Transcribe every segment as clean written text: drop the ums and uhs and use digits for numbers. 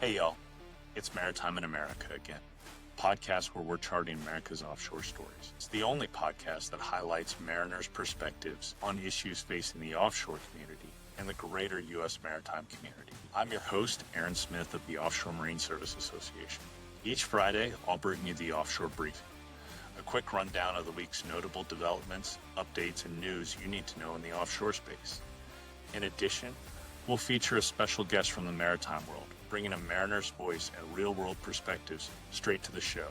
Hey y'all, it's Maritime in America again, a podcast where we're charting America's offshore stories. It's the only podcast that highlights mariners' perspectives on issues facing the offshore community and the greater U.S. maritime community. I'm your host, Aaron Smith of the Offshore Marine Service Association. Each Friday, I'll bring you the Offshore Briefing, a quick rundown of the week's notable developments, updates, and news you need to know in the offshore space. In addition, we'll feature a special guest from the maritime world, bringing a mariner's voice and real-world perspectives straight to the show.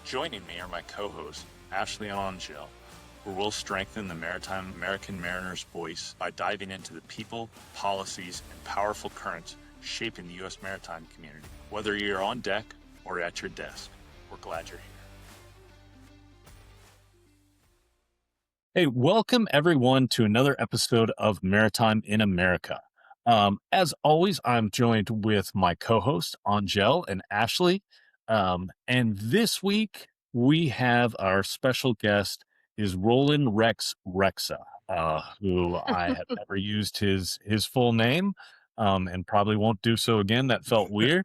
Joining me are my co-hosts, Ashley and Angel, where we'll strengthen the maritime American mariner's voice by diving into the people, policies, and powerful currents shaping the U.S. maritime community. Whether you're on deck or at your desk, we're glad you're here. Hey, welcome everyone to another episode of Maritime in America. As always, I'm joined with my co-host, Angel and Ashley. And this week we have our special guest is Roland Rexha, who I have never used his full name, and probably won't do so again. That felt weird,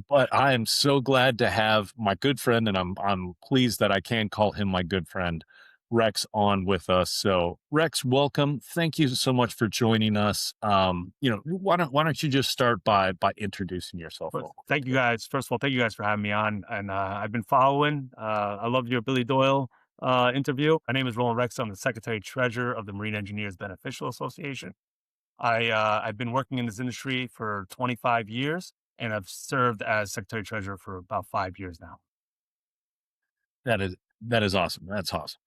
but I am so glad to have my good friend, and I'm pleased that I can call him my good friend, Rex, on with us. So Rex, welcome. Thank you so much for joining us. Why don't you just start by introducing yourself? Thank you guys. First of all, thank you guys for having me on. And I've been following. I love your Billy Doyle interview. My name is Roland Rexha. I'm the Secretary Treasurer of the Marine Engineers Beneficial Association. I've been working in this industry for 25 years, and I've served as Secretary Treasurer for about 5 years now. That is awesome. That's awesome.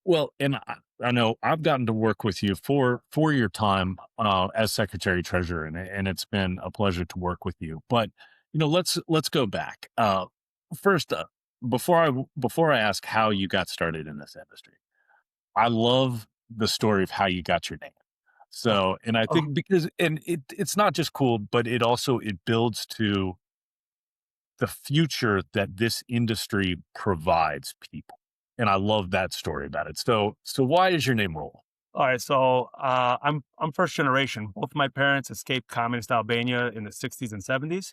Well, and I know I've gotten to work with you for your time as Secretary Treasurer, and it's been a pleasure to work with you. But let's go back. First, before I ask how you got started in this industry, I love the story of how you got your name. So, and I think because it's not just cool, but it builds to the future that this industry provides people. And I love that story about it. So why is your name Roland? All right, so I'm first generation. Both of my parents escaped communist Albania in the 60s and 70s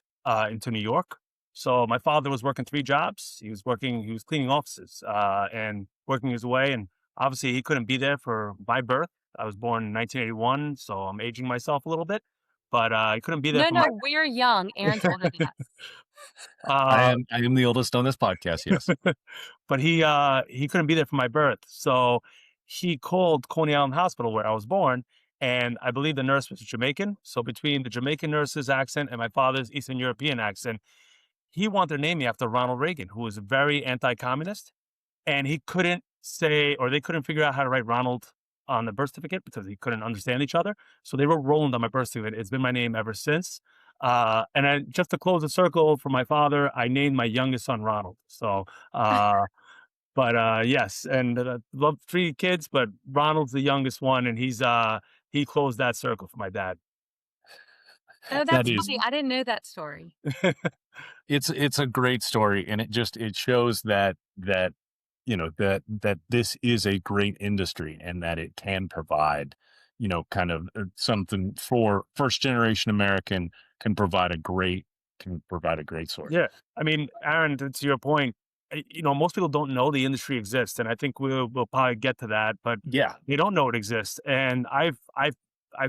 into New York. So my father was working 3 jobs. He was cleaning offices and working his way. And obviously he couldn't be there for my birth. I was born in 1981, so I'm aging myself a little bit. But he couldn't be there. No, we're young. Aaron's older than us. I am the oldest on this podcast, yes. But he couldn't be there for my birth. So he called Coney Island Hospital where I was born, and I believe the nurse was Jamaican. So between the Jamaican nurse's accent and my father's Eastern European accent, he wanted to name me after Ronald Reagan, who was very anti-communist. And he couldn't say, or they couldn't figure out how to write Ronald on the birth certificate because he couldn't understand each other. So they wrote Roland on my birth certificate. It's been my name ever since. Just to close the circle for my father, I named my youngest son Ronald. So, yes, and love 3 kids, but Ronald's the youngest one, and he closed that circle for my dad. Oh, that's funny. I didn't know that story. It's a great story, and it shows that this is a great industry and that it can provide, kind of something for first generation American can provide a great source. Yeah. I mean, Aaron, to your point, most people don't know the industry exists, and I think we'll probably get to that, but yeah, they don't know it exists. And I've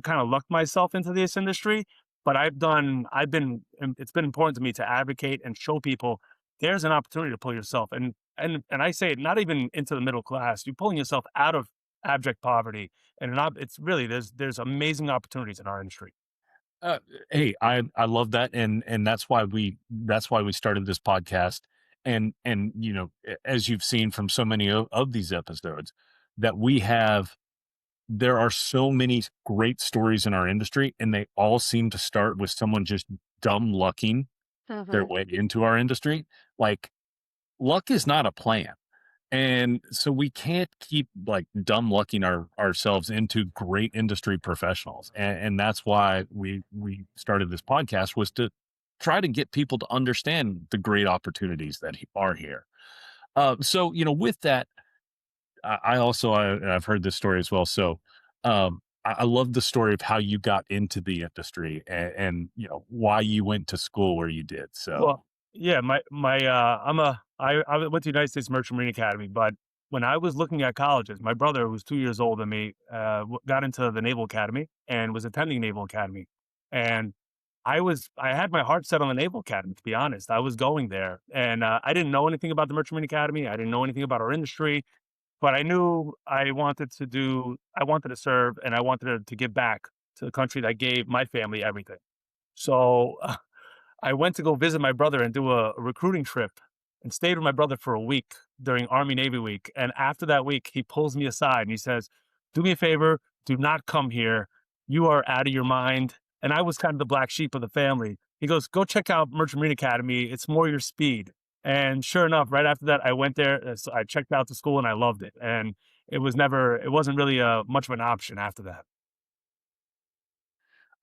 kind of lucked myself into this industry, but it's been important to me to advocate and show people there's an opportunity to pull yourself. And I say it, not even into the middle class, you're pulling yourself out of abject poverty. And it's really, there's amazing opportunities in our industry. Hey, I love that. And that's why we started this podcast. And as you've seen from so many of these episodes that there are so many great stories in our industry, and they all seem to start with someone just dumb lucking their way into our industry. Like, luck is not a plan. And so we can't keep like dumb lucking ourselves into great industry professionals. And that's why we started this podcast, was to try to get people to understand the great opportunities that are here. With that, I've heard this story as well. So I love the story of how you got into the industry and why you went to school where you did. So Well, yeah, I went to United States Merchant Marine Academy, but when I was looking at colleges, my brother, who's 2 years older than me, got into the Naval Academy and was attending Naval Academy, and I had my heart set on the Naval Academy. To be honest, I was going there, and I didn't know anything about the Merchant Marine Academy. I didn't know anything about our industry, but I knew I wanted to serve, and I wanted to give back to the country that gave my family everything. So I went to go visit my brother and do a recruiting trip and stayed with my brother for a week during Army Navy week. And after that week, he pulls me aside and he says, "Do me a favor, do not come here. You are out of your mind." And I was kind of the black sheep of the family. He goes, "Go check out Merchant Marine Academy. It's more your speed." And sure enough, right after that, I went there. So I checked out the school and I loved it. And it wasn't really much of an option after that.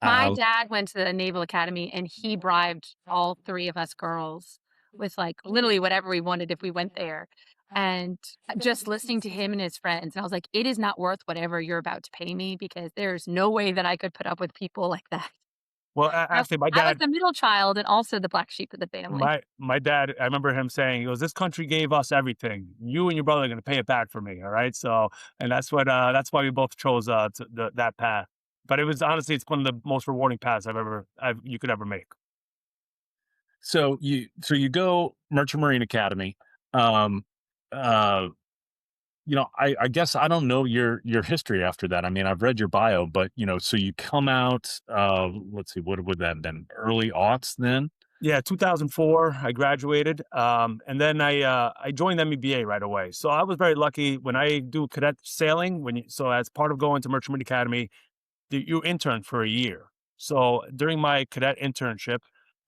My uh, dad went to the Naval Academy and he bribed all 3 of us girls with, like, literally whatever we wanted if we went there. And just listening to him and his friends, and I was like, "It is not worth whatever you're about to pay me because there's no way that I could put up with people like that." Well, I actually, my I was dad the middle child and also the black sheep of the family. My dad, I remember him saying, he goes, "This country gave us everything. You and your brother are going to pay it back for me." All right. So, and that's why we both chose that path. But it was honestly, it's one of the most rewarding paths you could ever make. so you go Merchant Marine Academy. Um, uh, I guess I don't know your history after that. I mean, I've read your bio, but so you come out. Let's see, what would that have been? Early aughts then. Yeah, 2004, I graduated, and then I joined MEBA right away. So I was very lucky when I do cadet sailing. So as part of going to Merchant Marine Academy, you intern for a year. So during my cadet internship,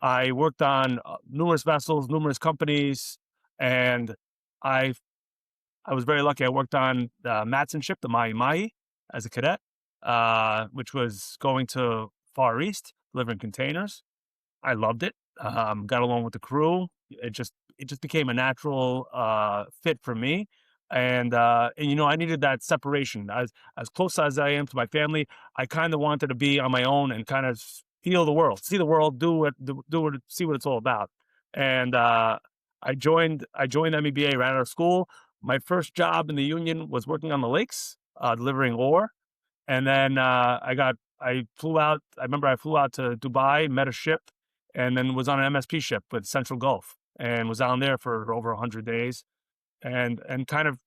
I worked on numerous vessels, numerous companies, and I I was very lucky. I worked on the Matson ship, the Mahi Mahi, as a cadet, which was going to Far East, delivering containers. I loved it. Got along with the crew. It just became a natural fit for me. And I needed that separation. As close as I am to my family, I kind of wanted to be on my own and kind of feel the world, see the world, see what it's all about. And I joined MEBA right out of school. My first job in the union was working on the lakes, delivering ore. And then I flew out. I remember I flew out to Dubai, met a ship, and then was on an MSP ship with Central Gulf, and was down there for over 100 days, and kind of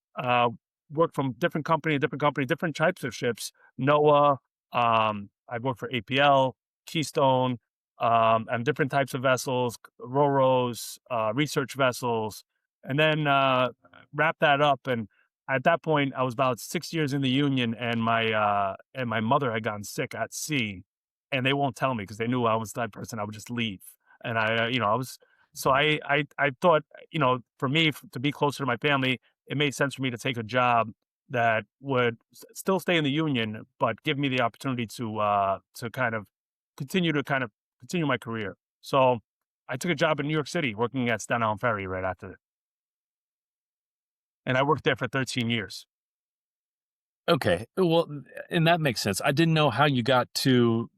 worked from different company, different types of ships. NOAA. I worked for APL, Keystone, and different types of vessels, RoRos, research vessels, and then wrap that up. And at that point, I was about 6 years in the union, and my mother had gotten sick at sea, and they won't tell me because they knew I was the type of person I would just leave. And I was so I thought, for me to be closer to my family, it made sense for me to take a job that would still stay in the union, but give me the opportunity to kind of continue my career. So I took a job in New York City, working at Staten Island Ferry right after, and I worked there for 13 years. Okay. Well, and that makes sense. I didn't know how you got to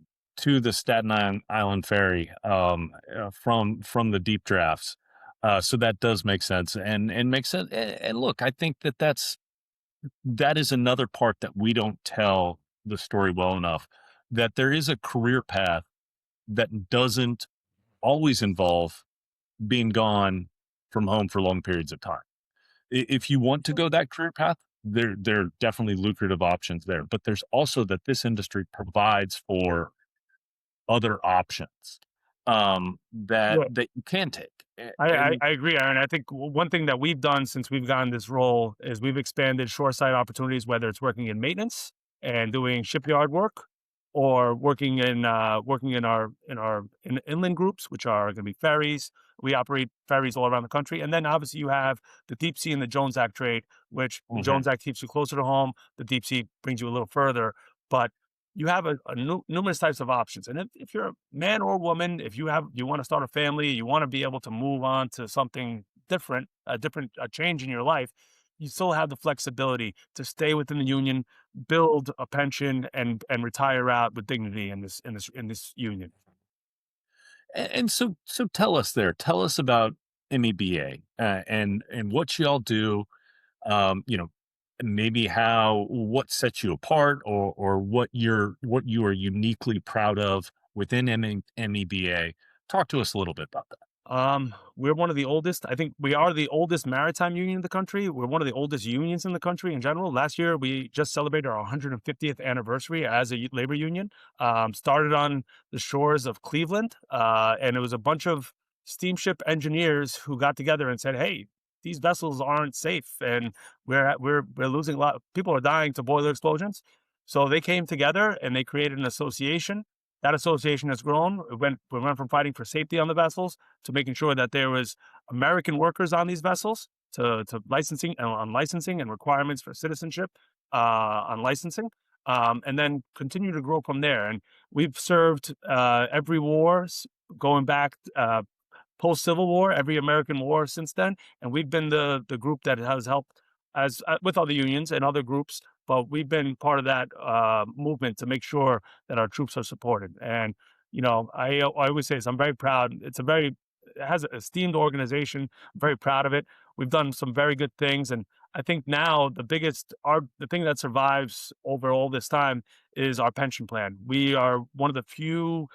the Staten Island ferry from the deep drafts. So that does make sense and makes sense. And look, I think that is another part that we don't tell the story well enough, that there is a career path that doesn't always involve being gone from home for long periods of time. If you want to go that career path, there are definitely lucrative options there. But there's also that this industry provides for other options that Yeah. that you can take. I agree, Aaron. I think one thing that we've done since we've gotten this role is we've expanded shoreside opportunities, whether it's working in maintenance and doing shipyard work, or working in inland groups, which are going to be ferries. We operate ferries all around the country, and then obviously you have the deep sea and the Jones Act trade, which the Mhm. Jones Act keeps you closer to home. The deep sea brings you a little further, but you have numerous types of options. And if you're a man or woman, if you want to start a family, you want to be able to move on to something different, a change in your life, you still have the flexibility to stay within the union, build a pension, and retire out with dignity in this union. And so tell us about MEBA, and what y'all do, you know, maybe what sets you apart, or what you are uniquely proud of within MEBA. Talk to us a little bit about that. We're one of the oldest. I think we are the oldest maritime union in the country. We're one of the oldest unions in the country in general. Last year, we just celebrated our 150th anniversary as a labor union. Started on the shores of Cleveland, and it was a bunch of steamship engineers who got together and said, "Hey, these vessels aren't safe, and we're losing a lot. People are dying to boiler explosions." So they came together and they created an association. That association has grown. We went from fighting for safety on the vessels to making sure that there was American workers on these vessels, to licensing and on licensing and requirements for citizenship on licensing, and then continue to grow from there. And we've served every war going back post Civil War, every American war since then, and we've been the group that has helped as with other unions and other groups. But we've been part of that movement to make sure that our troops are supported. And I always say this: I'm very proud. It has an esteemed organization. I'm very proud of it. We've done some very good things, and I think now the thing that survives over all this time is our pension plan. We are one of the few,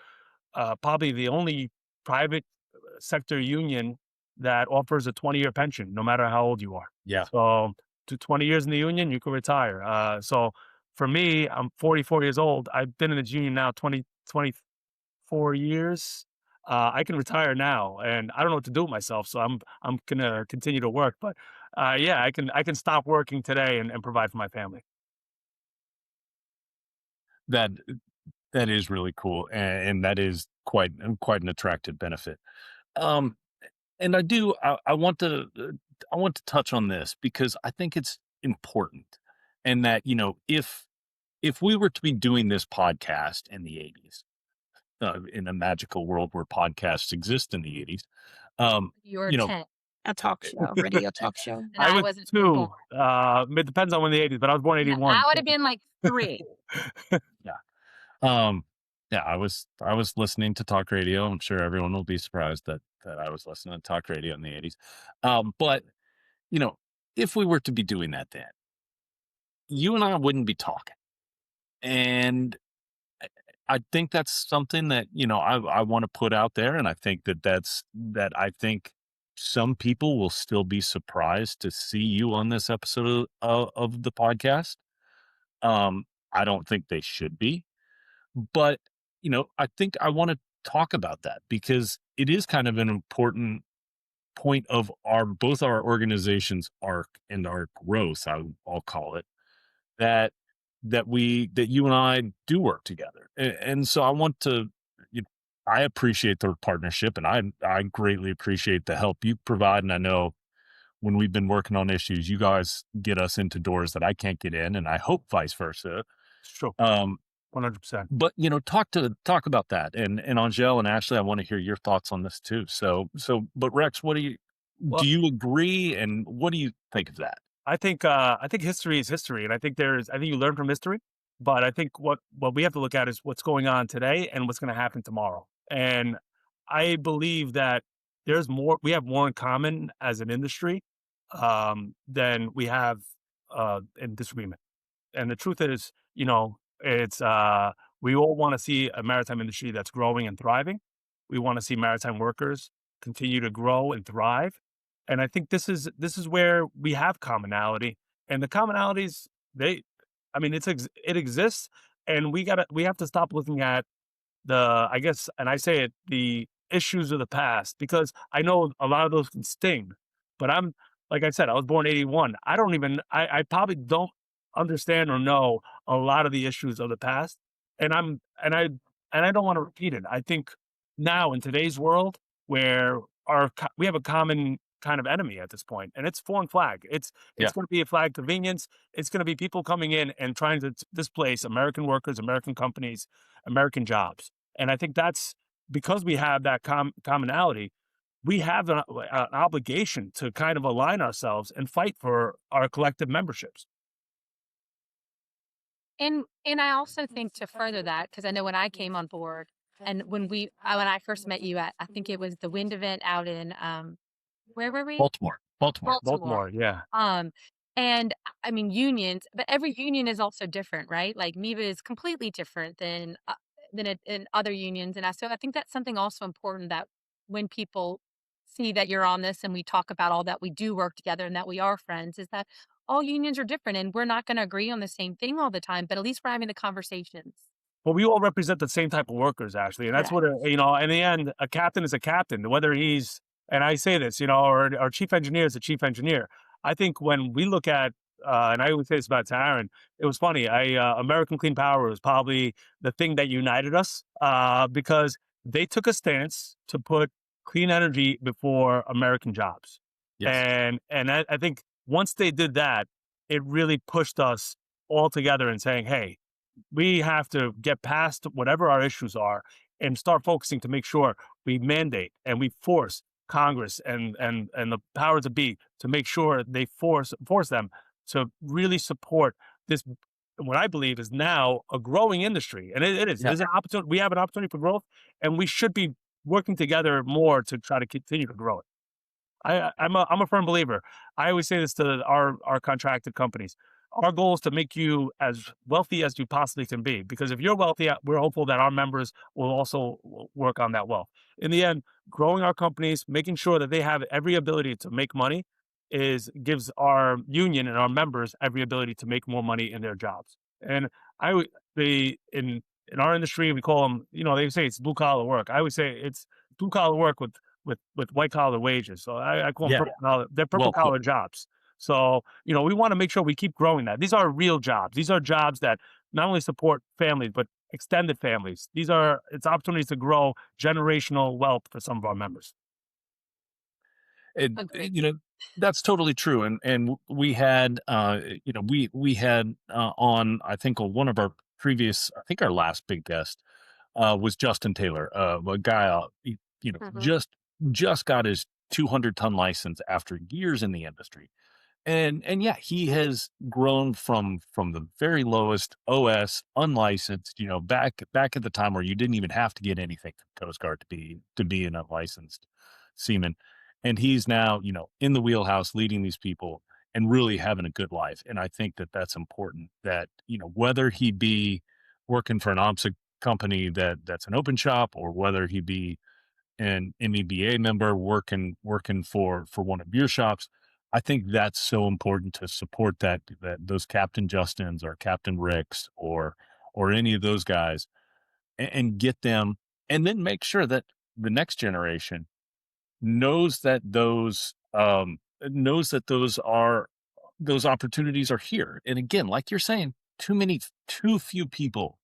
probably the only private sector union that offers a 20-year pension, no matter how old you are. Yeah. So to 20 years in the union, you can retire. So for me, I'm 44 years old. I've been in this union now 24 years. I can retire now, and I don't know what to do with myself. So I'm gonna continue to work. But yeah, I can stop working today and provide for my family. That that is really cool, and that is quite an attractive benefit. Um, and I want to touch on this because I think it's important, and that if we were to be doing this podcast in the 80s, in a magical world where podcasts exist in the 80s, You're you know, 10, A talk show, radio talk show. and I I was wasn't two. born. It depends on when the '80s, but I was born No, '81. I would have been like 3. yeah, um, yeah, I was listening to talk radio. I'm sure everyone will be surprised that I was listening to talk radio in the 80s. But you know, if we were to be doing that, then you and I wouldn't be talking. And I I think that's something that, I want to put out there. And I think that I think some people will still be surprised to see you on this episode of the podcast. I don't think they should be, but, I think I want to talk about that because it is kind of an important point of both our organization's arc and our growth, I'll call it, that that you and I do work together. And so I want to, you know, I appreciate the partnership, and I greatly appreciate the help you provide. And I know when we've been working on issues, you guys get us into doors that I can't get in, and I hope vice versa. Sure, Um, 100%. but talk about that. And Angel and Ashley, I want to hear your thoughts on this too. But Rex, Well, do you agree? And what do you think of that? I think history is history, and I think you learn from history. But I think what we have to look at is what's going on today and what's going to happen tomorrow. And I believe that we have more in common as an industry than we have in disagreement. And the truth is, it's we all want to see a maritime industry that's growing and thriving. We want to see maritime workers continue to grow and thrive. And I think this is where we have commonality. And the commonalities, it exists, and we have to stop looking at I guess, and I say it, the issues of the past, because I know a lot of those can sting. But like I said, I was born '81. I probably don't understand or know a lot of the issues of the past, and I don't want to repeat it. I think now in today's world, where we have a common kind of enemy at this point, and it's foreign flag. It's Yeah. it's going to be a flag convenience. It's going to be people coming in and trying to displace American workers, American companies, American jobs. And I think that's because we have that commonality. we have an obligation to kind of align ourselves and fight for our collective memberships. And I also think to further that, because I know when I came on board and when I first met you at, I think it was the wind event out in, where were we? Baltimore. Baltimore. Baltimore, yeah. Um, and I mean, unions, but every union is also different, right? Like MEBA is completely different than in other unions. So I think that's something also important, that when people see that you're on this and we talk about all that we do work together and that we are friends, is that all unions are different and we're not going to agree on the same thing all the time, but at least we're having the conversations. Well, we all represent the same type of workers, actually, and that's what you know. In the end, a captain is a captain, whether he's, and I say this, you know, or our chief engineer is a chief engineer. I think when we look at, and I always say this about Aaron, it was funny. American Clean Power was probably the thing that united us, because they took a stance to put clean energy before American jobs, Yes. and I think once they did that, it really pushed us all together and saying, hey, we have to get past whatever our issues are and start focusing to make sure we mandate and we force Congress and the powers that be to make sure they force them to really support this, what I believe is now a growing industry. And it is. Yeah. There's an opportunity. We have an opportunity for growth, and we should be working together more to try to continue to grow it. I'm a firm believer. I always say this to our contracted companies. Our goal is to make you as wealthy as you possibly can be, because if you're wealthy, we're hopeful that our members will also work on that wealth. In the end, growing our companies, making sure that they have every ability to make money, gives our union and our members every ability to make more money in their jobs. And in our industry, we call them, you know, they say it's blue collar work. I would say it's blue collar work with white collar wages. So I call them Yeah. purple collar. They're purple Well put. collar jobs. So, you know, we want to make sure we keep growing that. These are real jobs. These are jobs that not only support families, but extended families. It's opportunities to grow generational wealth for some of our members. And Agreed. you know, that's totally true. And we had you know, we had on, I think, on one of our previous, I think our last big guest was Justin Taylor, a guy you know, Mhm. just got his 200-ton license after years in the industry. And yeah, he has grown from the very lowest OS, unlicensed, you know, back at the time where you didn't even have to get anything from Coast Guard to be an unlicensed seaman. And he's now, you know, in the wheelhouse leading these people and really having a good life. And I think that that's important, that, you know, whether he be working for an OPSA company that's an open shop, or whether he be an MEBA member working for one of your shops. I think that's so important to support that those Captain Justins or Captain Ricks or any of those guys, and get them, and then make sure that the next generation knows that those opportunities are here. And again, like you're saying, too few people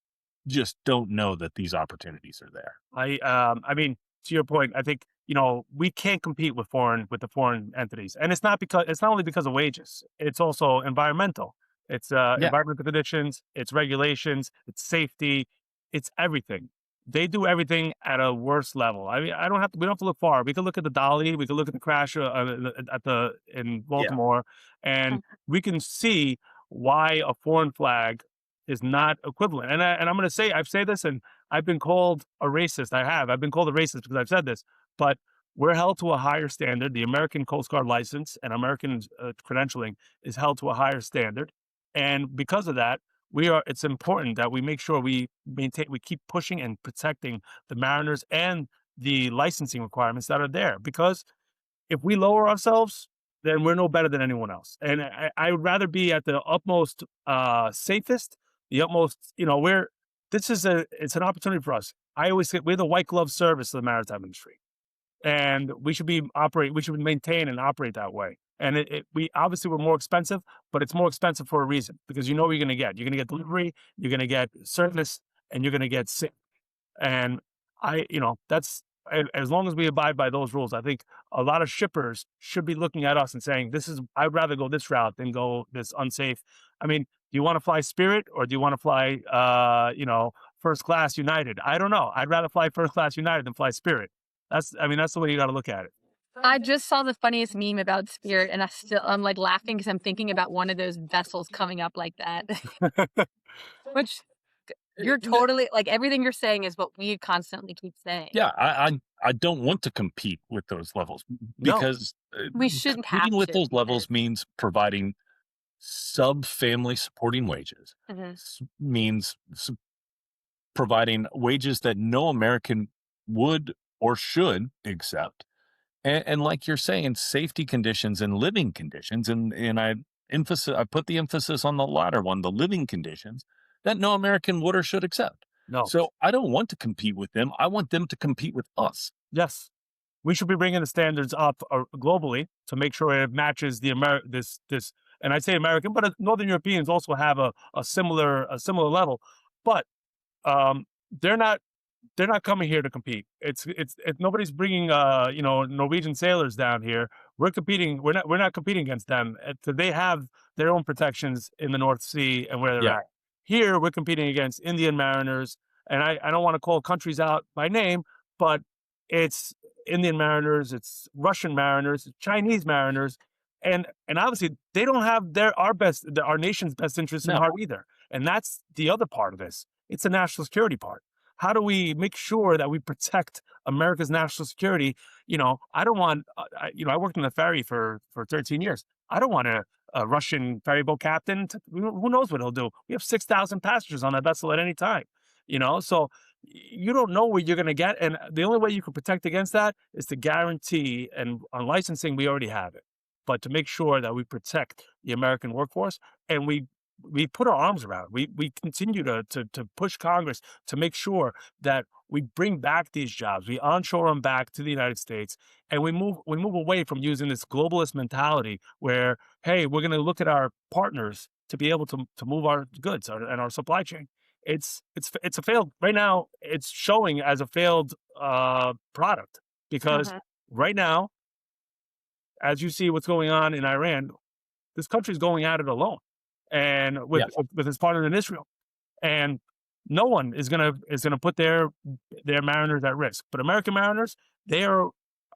just don't know that these opportunities are there. I mean, to your point, I think, you know, we can't compete with the foreign entities, and it's not only because of wages. It's also environmental. It's Yeah. environmental conditions, it's regulations, it's safety, it's everything. They do everything at a worse level. I mean, we don't have to look far. We can look at the Dolly, we can look at the crash in Baltimore, and we can see why a foreign flag is not equivalent. And I'm going to say, I've said this, and I've been called a racist. I've been called a racist because I've said this, but we're held to a higher standard. The American Coast Guard license and American credentialing is held to a higher standard. And because of that, it's important that we make sure we keep pushing and protecting the mariners and the licensing requirements that are there. Because if we lower ourselves, then we're no better than anyone else. And I would rather be at the utmost safest, the utmost, you know, it's an opportunity for us. I always say we're the white glove service of the maritime industry, and we should maintain and operate that way. And we obviously we're more expensive, but it's more expensive for a reason, because you know what you're going to get. You're going to get delivery, you're going to get service, and you're going to get sick. And as long as we abide by those rules, I think a lot of shippers should be looking at us and saying, I'd rather go this route than go this unsafe. I mean, do you want to fly Spirit, or do you want to fly, first class United? I don't know. I'd rather fly first class United than fly Spirit. That's the way you got to look at it. I just saw the funniest meme about Spirit, and I'm like laughing because I'm thinking about one of those vessels coming up like that. Which you're totally like everything you're saying is what we constantly keep saying. Yeah, I don't want to compete with those levels No. because We shouldn't have competing with to, those levels because means providing sub-family supporting wages. Mhm. Means providing wages that no American would or should accept. And like you're saying, safety conditions and living conditions, and I put the emphasis on the latter one, the living conditions that no American would or should accept. No. So I don't want to compete with them. I want them to compete with us. Yes. We should be bringing the standards up globally to make sure it matches the this, and I say American, but Northern Europeans also have a similar level, but they're not coming here to compete. It's nobody's bringing Norwegian sailors down here. We're not competing against them. They have their own protections in the North Sea and where they're Yeah. at. Here we're competing against Indian mariners, and I don't want to call countries out by name, but it's Indian mariners, it's Russian mariners, it's Chinese mariners, and obviously they don't have our nation's best interests in No. heart either. And that's the other part of this. It's a national security part. How do we make sure that we protect America's national security? I don't want, I worked in the ferry for 13 years. I don't want a Russian ferry boat captain. Who knows what he'll do? We have 6,000 passengers on that vessel at any time, so you don't know what you're going to get. And the only way you can protect against that is to guarantee, and on licensing, we already have it, but to make sure that we protect the American workforce, and we put our arms around it. We continue to push Congress to make sure that we bring back these jobs. We onshore them back to the United States, and we move away from using this globalist mentality where, hey, we're going to look at our partners to be able to move our goods and our supply chain. It's a failed right now. It's showing as a failed product because right now, as you see what's going on in Iran, this country's going at it alone, and with his partner in Israel, and no one is gonna put their mariners at risk. But American mariners,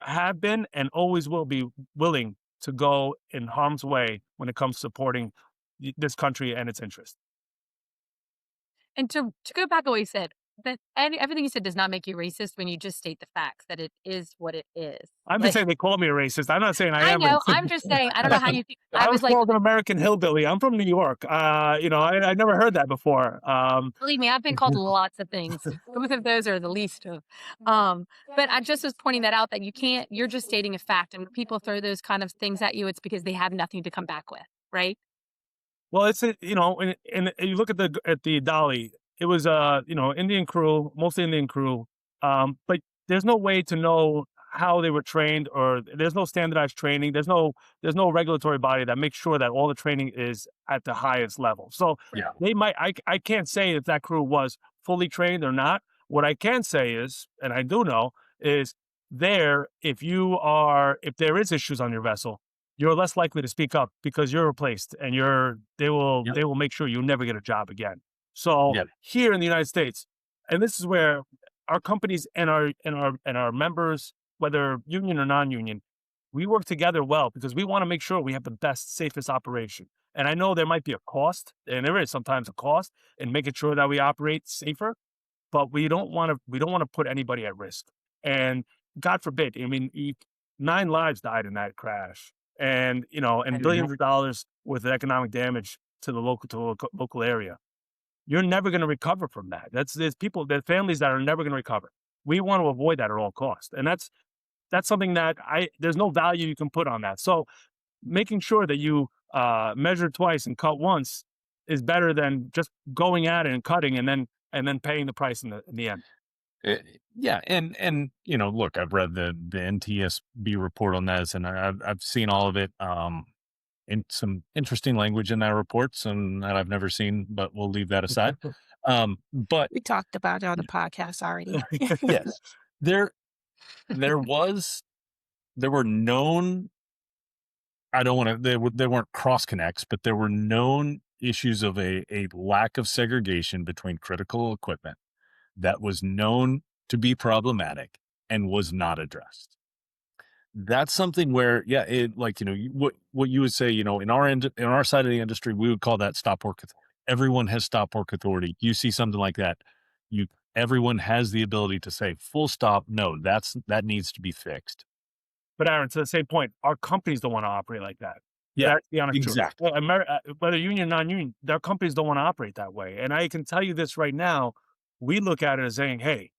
have been and always will be willing to go in harm's way when it comes to supporting this country and its interests. And to go back to what you said, that everything you said does not make you racist when you just state the facts that it is what it is. I'm just saying they call me a racist. I'm not saying I am. know. I'm just saying I don't know how you think. I was like, called an American hillbilly. I'm from New York. I never heard that before. believe me, I've been called lots of things. Both of those are the least of. But I just was pointing that out that you can't. You're just stating a fact, and when people throw those kind of things at you, it's because they have nothing to come back with, right? Well, it's and you look at the Dolly. It was Indian crew, mostly Indian crew. But there's no way to know how they were trained, or there's no standardized training. There's no regulatory body that makes sure that all the training is at the highest level. So they might. I can't say if that crew was fully trained or not. What I can say is, and I do know, is if there is issues on your vessel, you're less likely to speak up because you're replaced, and they will make sure you never get a job again. So here in the United States, and this is where our companies and our members, whether union or non-union, we work together well because we want to make sure we have the best, safest operation. And I know there might be a cost, and there is sometimes a cost in making sure that we operate safer, but we don't want to put anybody at risk. And God forbid, 9 lives died in that crash, and billions of dollars worth of economic damage to the local area. You're never going to recover from that. There's families that are never going to recover. We want to avoid that at all costs, and that's something that there's no value you can put on that. So making sure that you measure twice and cut once is better than just going at it and cutting and then paying the price in the end. Yeah, and look, I've read the NTSB report on this, and I've seen all of it. In some interesting language in that report, some that I've never seen, but we'll leave that aside. But We talked about it on the podcast already. yes, there were known. I don't want to. They weren't cross connects, but there were known issues of a lack of segregation between critical equipment that was known to be problematic and was not addressed. that's something where, yeah, it like, what you would say, in our side of the industry, we would call that stop work authority. Everyone has stop work authority. You see something like that, everyone has the ability to say full stop. No, that needs to be fixed. But Aaron, to the same point, our companies don't want to operate like that. Yeah, That's the honest truth. exactly. Well, whether union or non-union, their companies don't want to operate that way. And I can tell you this right now, we look at it as saying, hey,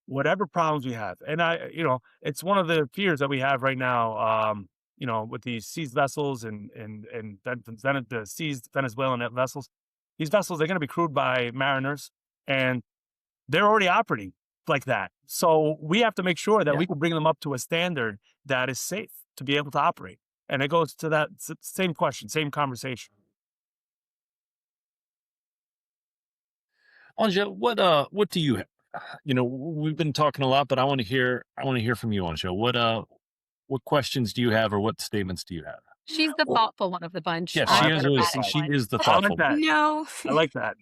whatever problems we have, and it's one of the fears that we have right now, with these seized vessels and the seized Venezuelan vessels. These vessels, they're going to be crewed by mariners, and they're already operating like that. So we have to make sure that Yeah. we can bring them up to a standard that is safe to be able to operate. And it goes to that same question, same conversation. Anja, what do you, we've been talking a lot, but I want to hear from you, Anja. What questions do you have, or what statements do you have? She's the thoughtful one of the bunch. Yes, I'm she the is. dramatic She one. is the I thoughtful like that. one. No. I like that.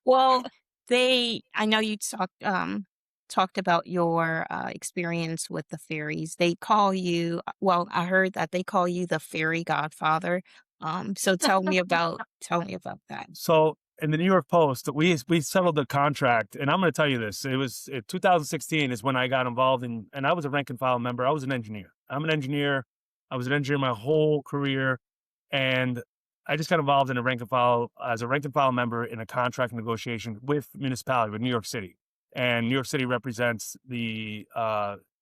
Well, I know you talked about your experience with the ferries. They call you, well, I heard that they call you the ferry godfather. So tell me about that. So in the New York Post, we settled the contract, and I'm going to tell you this. It was 2016 is when I got involved in, and I was a rank and file member. I was an engineer. I'm an engineer. I was an engineer my whole career, and I just got involved in a rank and file member in a contract negotiation with municipality, with New York City. And New York City represents the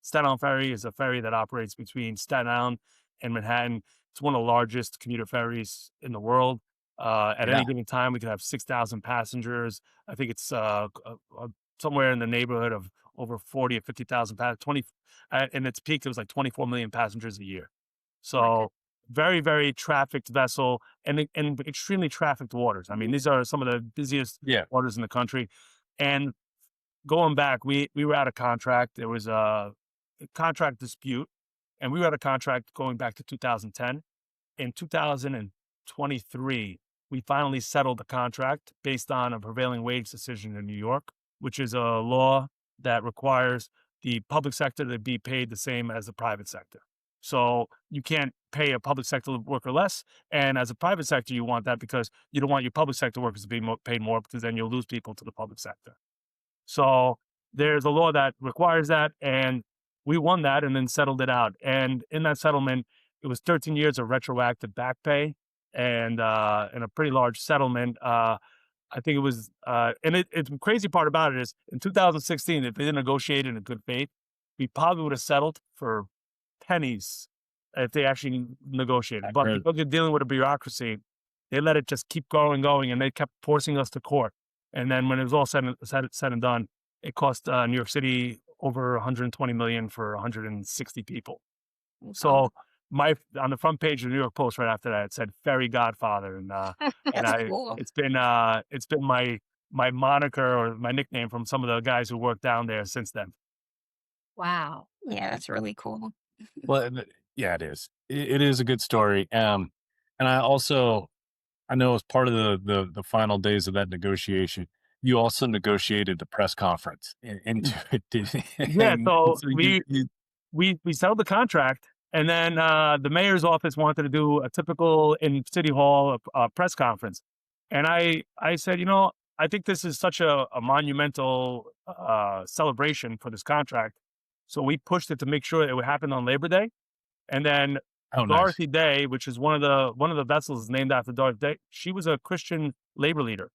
Staten Island Ferry is a ferry that operates between Staten Island and Manhattan. It's one of the largest commuter ferries in the world. At Yeah. any given time, we could have 6,000 passengers. I think it's somewhere in the neighborhood of over 40 or 50,000 passengers. In its peak, it was like 24 million passengers a year. So very, very trafficked vessel and extremely trafficked waters. I mean, these are some of the busiest Yeah. waters in the country. And going back, we were out of contract. There was a contract dispute, and we were out of contract going back to 2010. In 2023, we finally settled the contract based on a prevailing wage decision in New York, which is a law that requires the public sector to be paid the same as the private sector. So you can't pay a public sector worker less. And as a private sector, you want that because you don't want your public sector workers to be paid more, because then you'll lose people to the public sector. So there's a law that requires that, and we won that and then settled it out. And in that settlement, it was 13 years of retroactive back pay and a pretty large settlement. I think it was, and the crazy part about it is in 2016, if they didn't negotiate in good faith, we probably would have settled for pennies if they actually negotiated. But because you're dealing with a bureaucracy, they let it just keep going, and they kept forcing us to court. And then when it was all said and done, it cost New York City over $120 million for 160 people. So on the front page of the New York Post right after that, it said "Ferry Godfather," and Cool. it's been my moniker or my nickname from some of the guys who work down there since then. Wow. Yeah, that's really cool. Well, yeah, it is. It is a good story. And I know as part of the final days of that negotiation, you also negotiated the press conference into it. Yeah, so you- we settled the contract, and then the mayor's office wanted to do a typical in City Hall press conference, and I said, I think this is such a monumental celebration for this contract, so we pushed it to make sure it would happen on Labor Day, and then nice. Dorothy Day, which is one of the vessels named after Dorothy Day, she was a Christian labor leader.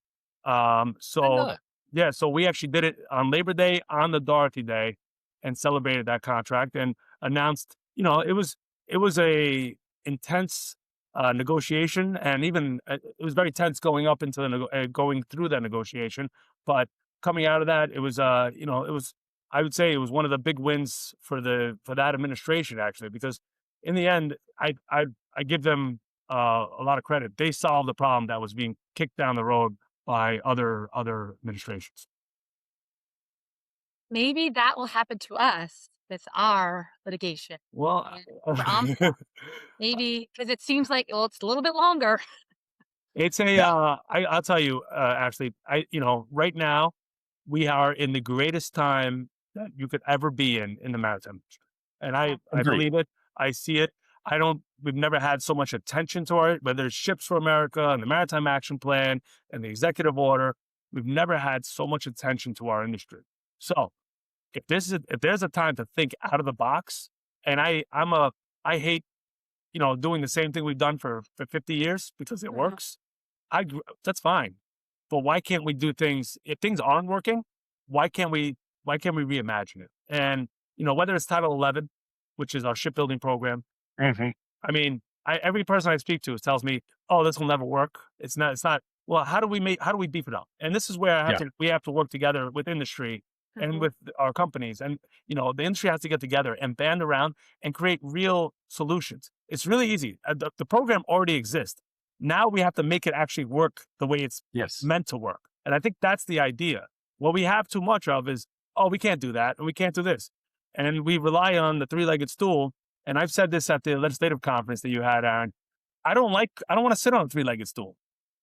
So we actually did it on Labor Day, on the Dorothy Day, and celebrated that contract and announced, it was a intense negotiation, and even it was very tense going up into going through that negotiation. But coming out of that, it was, I would say it was one of the big wins for that administration, actually, because in the end, I give them a lot of credit. They solved the problem that was being kicked down the road by other administrations. Maybe that will happen to us with our litigation. Well, Maybe because it seems like it's a little bit longer. it's I'll tell you, Ashley, right now we are in the greatest time that you could ever be in the maritime industry. And I Agreed. believe it. I see it. We've never had so much attention to it, whether it's Ships for America and the Maritime Action Plan and the executive order. We've never had so much attention to our industry. So if there's a time to think out of the box, and I hate, doing the same thing we've done for 50 years because it works. That's fine. But why can't we do things, if things aren't working, why can't we reimagine it? And, whether it's Title 11, which is our shipbuilding program, Mhm. I mean, every person I speak to tells me, "Oh, this will never work. It's not." Well, how do we beef it up? And this is where Yeah. we have to work together with industry and with our companies, and the industry has to get together and band around and create real solutions. It's really easy. The program already exists. Now we have to make it actually work the way it's Yes. meant to work. And I think that's the idea. What we have too much of is, oh, we can't do that and we can't do this, and we rely on the three-legged stool. And I've said this at the legislative conference that you had, Aaron. I don't want to sit on a three-legged stool.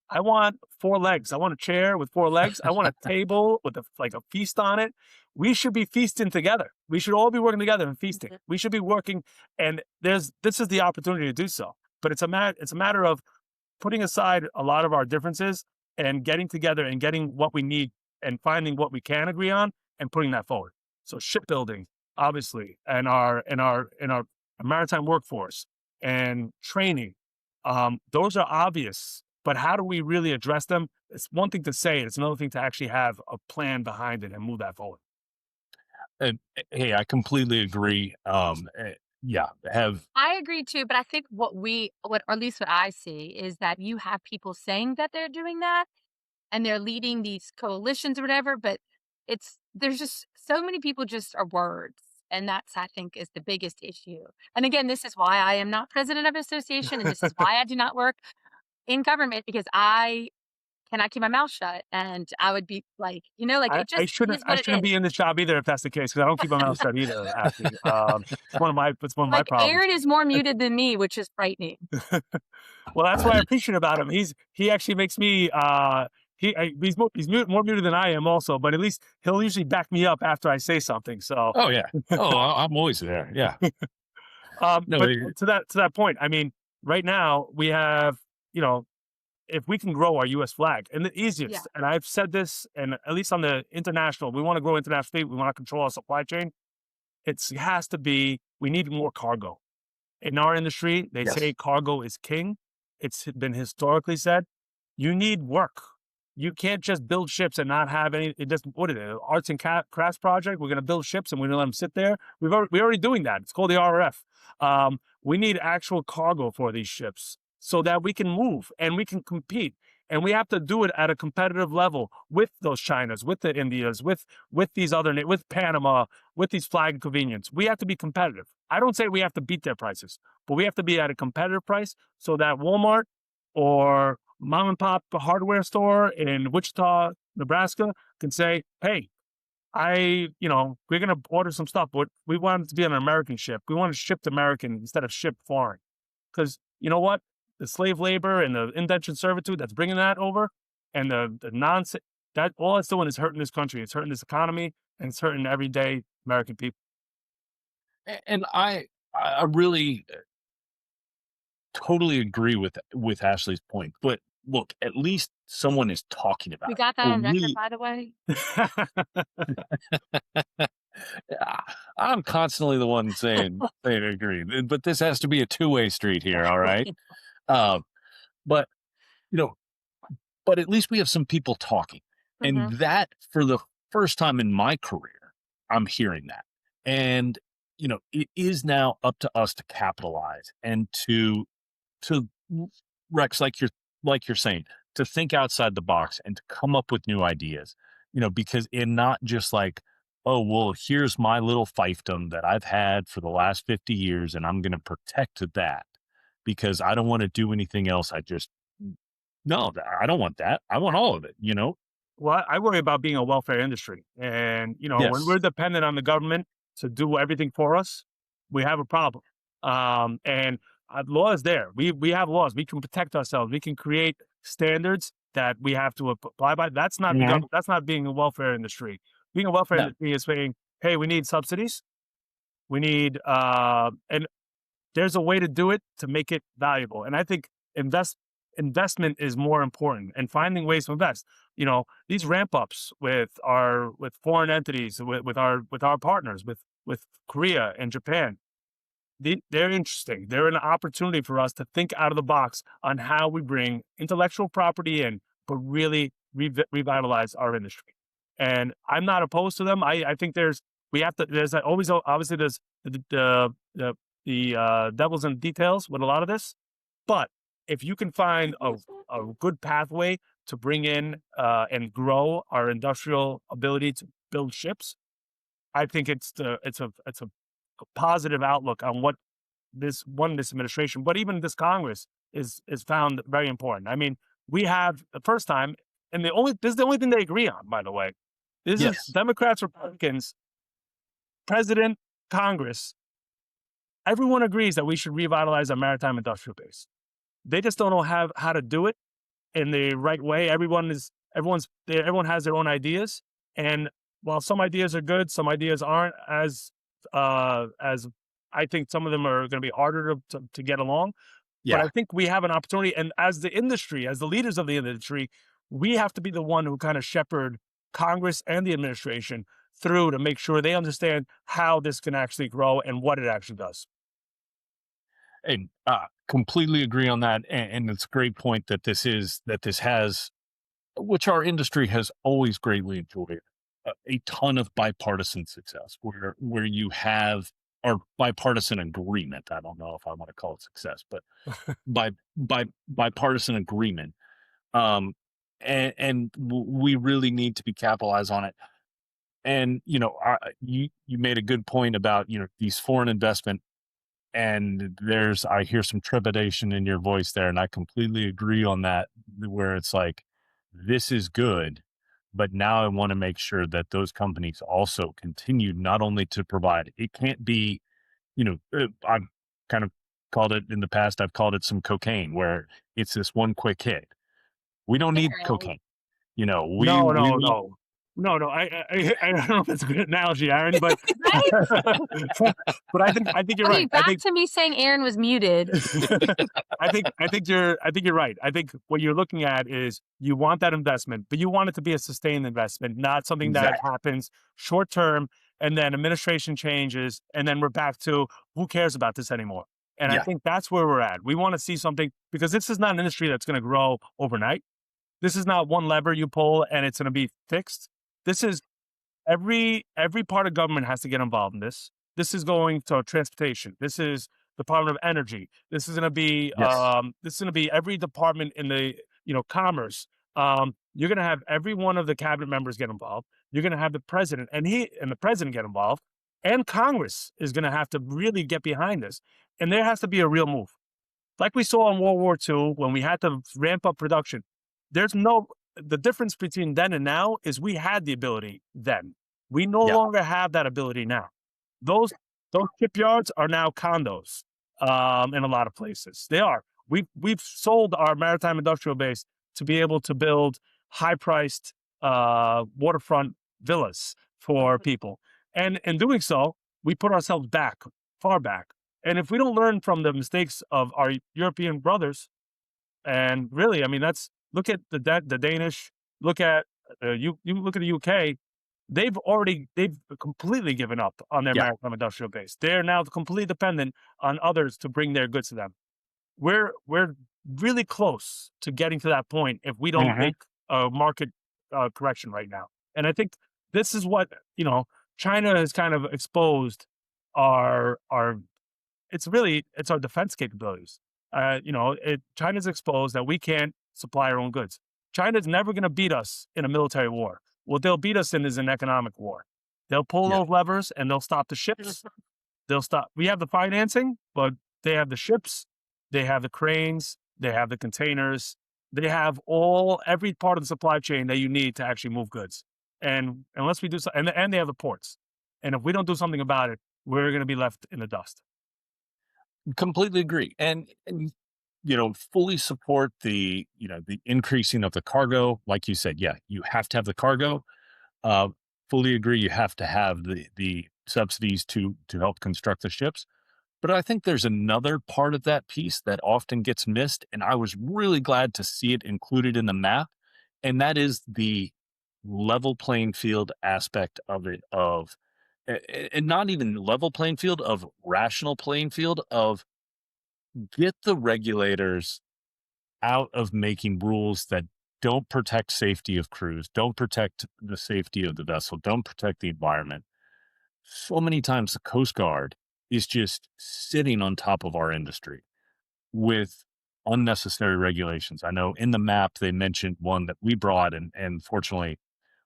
I want 4 legs. I want a chair with 4 legs. I want a table with a feast on it. We should be feasting together. We should all be working together and feasting. We should be working, and this is the opportunity to do so. But it's a matter of putting aside a lot of our differences and getting together and getting what we need and finding what we can agree on and putting that forward. So shipbuilding, obviously, and our maritime workforce and training, those are obvious. But how do we really address them? It's one thing to say it. It's another thing to actually have a plan behind it and move that forward. And hey, I completely agree. Yeah, I agree too, but I think or at least what I see is that you have people saying that they're doing that and they're leading these coalitions or whatever, but there's just so many people just are words. And that's, I think, is the biggest issue. And again, this is why I am not president of an association, and this is why I do not work in government, because I cannot keep my mouth shut, and I would be like, I it just is shouldn't what it be is. in this job either if that's the case, because I don't keep my mouth shut either. Actually, it's one of my Like problems. Aaron is more muted than me, which is frightening. Well, that's what I appreciate about him. He actually makes me he's more muted than I am also, but at least he'll usually back me up after I say something. So oh yeah. Oh, I'm always there. Yeah. No, but to that point, I mean, right now we have, if we can grow our U.S. flag, and the easiest, and I've said this, and at least on the international, we want to grow internationally, we want to control our supply chain. It has to be, we need more cargo. In our industry, they say cargo is king. It's been historically said. You need work. You can't just build ships and not have any. It doesn't. What is it? Arts and crafts project. We're going to build ships and we're going to let them sit there. We're already doing that. It's called the RRF. We need actual cargo for these ships so that we can move and we can compete. And we have to do it at a competitive level with those Chinas, with the Indias, with these with Panama, with these flag convenience. We have to be competitive. I don't say we have to beat their prices, but we have to be at a competitive price so that Walmart or mom and pop hardware store in Wichita, Nebraska can say, hey, we're going to order some stuff, but we want it to be on an American ship. We want it shipped American instead of shipped foreign. Because you know what? The slave labor and the indentured servitude that's bringing that over, and the nonsense, that all it's doing is hurting this country. It's hurting this economy, and it's hurting everyday American people. And I really totally agree with Ashley's point. But look, at least someone is talking about We it. got that on record, Really, by the way. I'm constantly the one saying agree, but this has to be a two-way street here. All right. But but at least we have some people talking, and that, for the first time in my career, I'm hearing that. And it is now up to us to capitalize and to Rex, like you're saying, to think outside the box and to come up with new ideas. Because in not just like, oh, well, here's my little fiefdom that I've had for the last 50 years, and I'm going to protect that because I don't want to do anything else. No, I don't want that. I want all of it, Well, I worry about being a welfare industry. And, when we're dependent on the government to do everything for us, we have a problem. And law is there. We have laws. We can protect ourselves. We can create standards that we have to apply by. That's not that's not being a welfare industry. Being a welfare industry is saying, hey, we need subsidies. We need, and there's a way to do it to make it valuable. And I think investment is more important, and finding ways to invest. These ramp ups with foreign entities, with our partners, with Korea and Japan. They're interesting. They're an opportunity for us to think out of the box on how we bring intellectual property in, but really revitalize our industry. And I'm not opposed to them. I think there's always, obviously there's the devil's in the details with a lot of this, but if you can find a good pathway to bring in and grow our industrial ability to build ships, I think it's a positive outlook on what this administration, but even this Congress is found very important. I mean, we have the first time, and this is the only thing they agree on, by the way. This is Democrats, Republicans, President, Congress. Everyone agrees that we should revitalize our maritime industrial base. They just don't know how to do it in the right way. Everyone has their own ideas, and while some ideas are good, some ideas aren't as I think some of them are going to be harder to get along. Yeah. But I think we have an opportunity, and as the industry, as the leaders of the industry, we have to be the one who kind of shepherd Congress and the administration through to make sure they understand how this can actually grow and what it actually does. And completely agree on that. And it's a great point that this has, which our industry has always greatly enjoyed, a ton of bipartisan success, where you have, or bipartisan agreement. I don't know if I want to call it success, but bipartisan agreement. And we really need to be capitalized on it. And you made a good point about these foreign investment, and I hear some trepidation in your voice there, and I completely agree on that. Where it's like, this is good, but now I want to make sure that those companies also continue not only to provide. It can't be, I've kind of called it in the past. I've called it some cocaine, where it's this one quick hit. We don't need cocaine. No. I don't know if that's a good analogy, Aaron, but but I think you're right. Back to me saying Aaron was muted. I think you're right. I think what you're looking at is you want that investment, but you want it to be a sustained investment, not something that happens short term and then administration changes and then we're back to who cares about this anymore. And I think that's where we're at. We want to see something, because this is not an industry that's going to grow overnight. This is not one lever you pull and it's going to be fixed. This is every part of government has to get involved in this. This is going to transportation. This is Department of Energy. This is going to be every department in the commerce. You're going to have every one of the cabinet members get involved. You're going to have the president and the president get involved, and Congress is going to have to really get behind this. And there has to be a real move, like we saw in World War II when we had to ramp up production. The difference between then and now is we had the ability then. We no longer have that ability now. Those shipyards are now condos in a lot of places. They are. We've sold our maritime industrial base to be able to build high-priced waterfront villas for people. And in doing so, we put ourselves far back. And if we don't learn from the mistakes of our European brothers, and really, I mean, look at the Danish, look at you look at the UK, they've completely given up on their maritime industrial base. They're now completely dependent on others to bring their goods to them. We're really close to getting to that point if we don't make a market correction right now. And I think this is what China has kind of exposed it's our defense capabilities. China's exposed that we can't supply our own goods. China's never going to beat us in a military war. What they'll beat us in is an economic war. They'll pull those levers and they'll stop the ships. We have the financing, but they have the ships, they have the cranes, they have the containers, they have every part of the supply chain that you need to actually move goods. And unless we do so, and they have the ports. And if we don't do something about it, we're going to be left in the dust. Completely agree. And fully support the increasing of the cargo. Like you said, you have to have the cargo. Fully agree. You have to have the subsidies to help construct the ships. But I think there's another part of that piece that often gets missed, and I was really glad to see it included in the map, and that is the level playing field aspect of it, and not even level playing field, of rational playing field, of get the regulators out of making rules that don't protect safety of crews, don't protect the safety of the vessel, don't protect the environment. So many times the Coast Guard is just sitting on top of our industry with unnecessary regulations. I know in the map they mentioned one that we brought, and fortunately,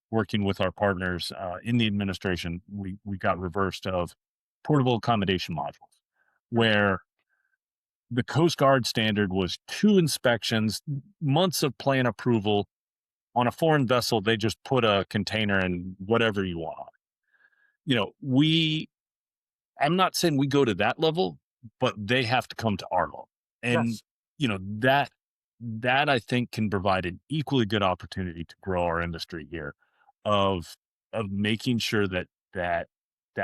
working with our partners in the administration, we got reversed of portable accommodation modules, where the Coast Guard standard was 2 inspections, months of plan approval. On a foreign vessel, they just put a container and whatever you want on it. You know, I'm not saying we go to that level, but they have to come to our level. And, Yes. you know, that I think can provide an equally good opportunity to grow our industry here, of making sure that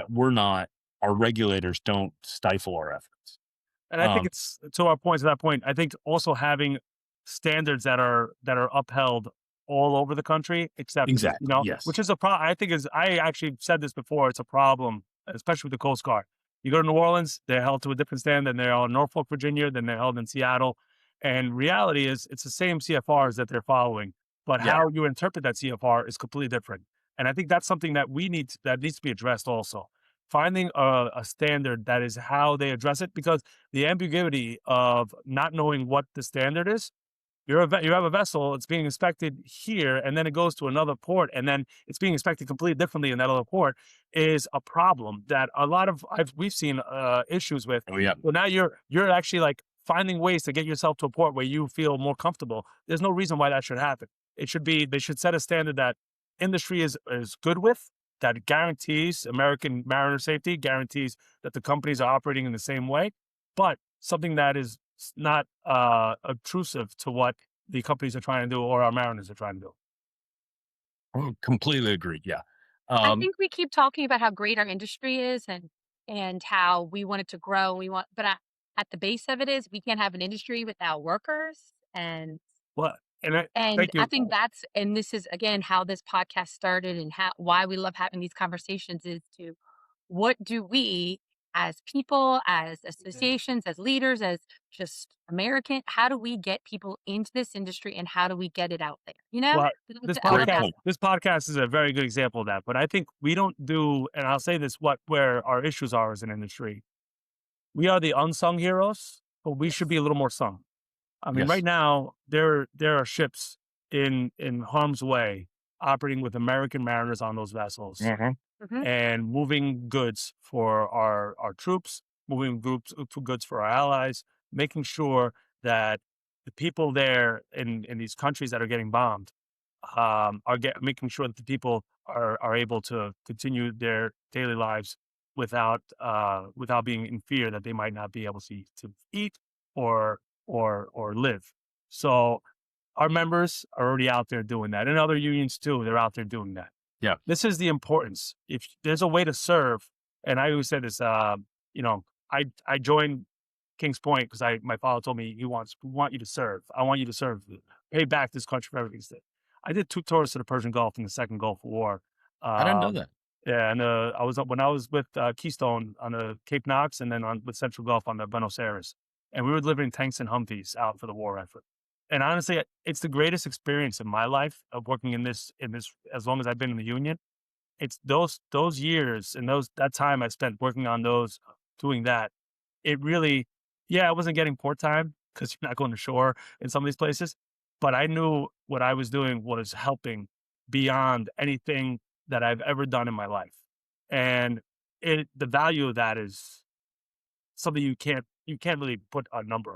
we're not, our regulators don't stifle our efforts. And I think it's to our point, to that point, I think also having standards that are upheld all over the country, accepted, Exactly. Yes. which is a problem. I think I actually said this before, it's a problem, especially with the Coast Guard. You go to New Orleans, they're held to a different standard than they are in Norfolk, Virginia, than they're held in Seattle. And reality is it's the same CFRs that they're following, but Yeah. how you interpret that CFR is completely different. And I think that's something that that needs to be addressed also. Finding a standard that is how they address it, because the ambiguity of not knowing what the standard is, you have a vessel, it's being inspected here, and then it goes to another port, and then it's being inspected completely differently in that other port, is a problem that a lot of we've seen issues with. Oh, yeah. So now you're actually like finding ways to get yourself to a port where you feel more comfortable. There's no reason why that should happen. They should set a standard that industry is good with, that guarantees American mariner safety, guarantees that the companies are operating in the same way, but something that is not obtrusive to what the companies are trying to do or our mariners are trying to do. Oh, completely agreed. Yeah. I think we keep talking about how great our industry is and how we want it to grow. But at the base of it is we can't have an industry without workers. And Well, and and thank I you. think this is again how this podcast started and why we love having these conversations is to what do we as people, as associations, as leaders, as just American, how do we get people into this industry and how do we get it out there? Well, I love that. this podcast is a very good example of that. But I think we don't do, and I'll say this, where our issues are as an industry. We are the unsung heroes, but we should be a little more sung. I mean, Yes. right now there are ships in harm's way operating with American mariners on those vessels Mhm. and moving goods for our troops, moving goods for our allies, making sure that the people there in these countries that are getting bombed making sure that the people are able to continue their daily lives without being in fear that they might not be able to eat or live. So our members are already out there doing that, and other unions too. They're out there doing that. Yeah. This is the importance. If there's a way to serve, and I always said this, I joined Kings Point because my father told me we want you to serve. I want you to serve, pay back this country for everything. I did 2 tours to the Persian Gulf in the Second Gulf War. I didn't know that. Yeah, and when I was with Keystone on the Cape Knox, and then with Central Gulf on the Buenos Aires, and we were delivering tanks and Humvees out for the war effort. And honestly, it's the greatest experience in my life of working in this as long as I've been in the union. It's those years and that time I spent working on those, doing that. It really, I wasn't getting port time because you're not going to shore in some of these places, but I knew what I was doing was helping beyond anything that I've ever done in my life. And the value of that is something you can't really put a number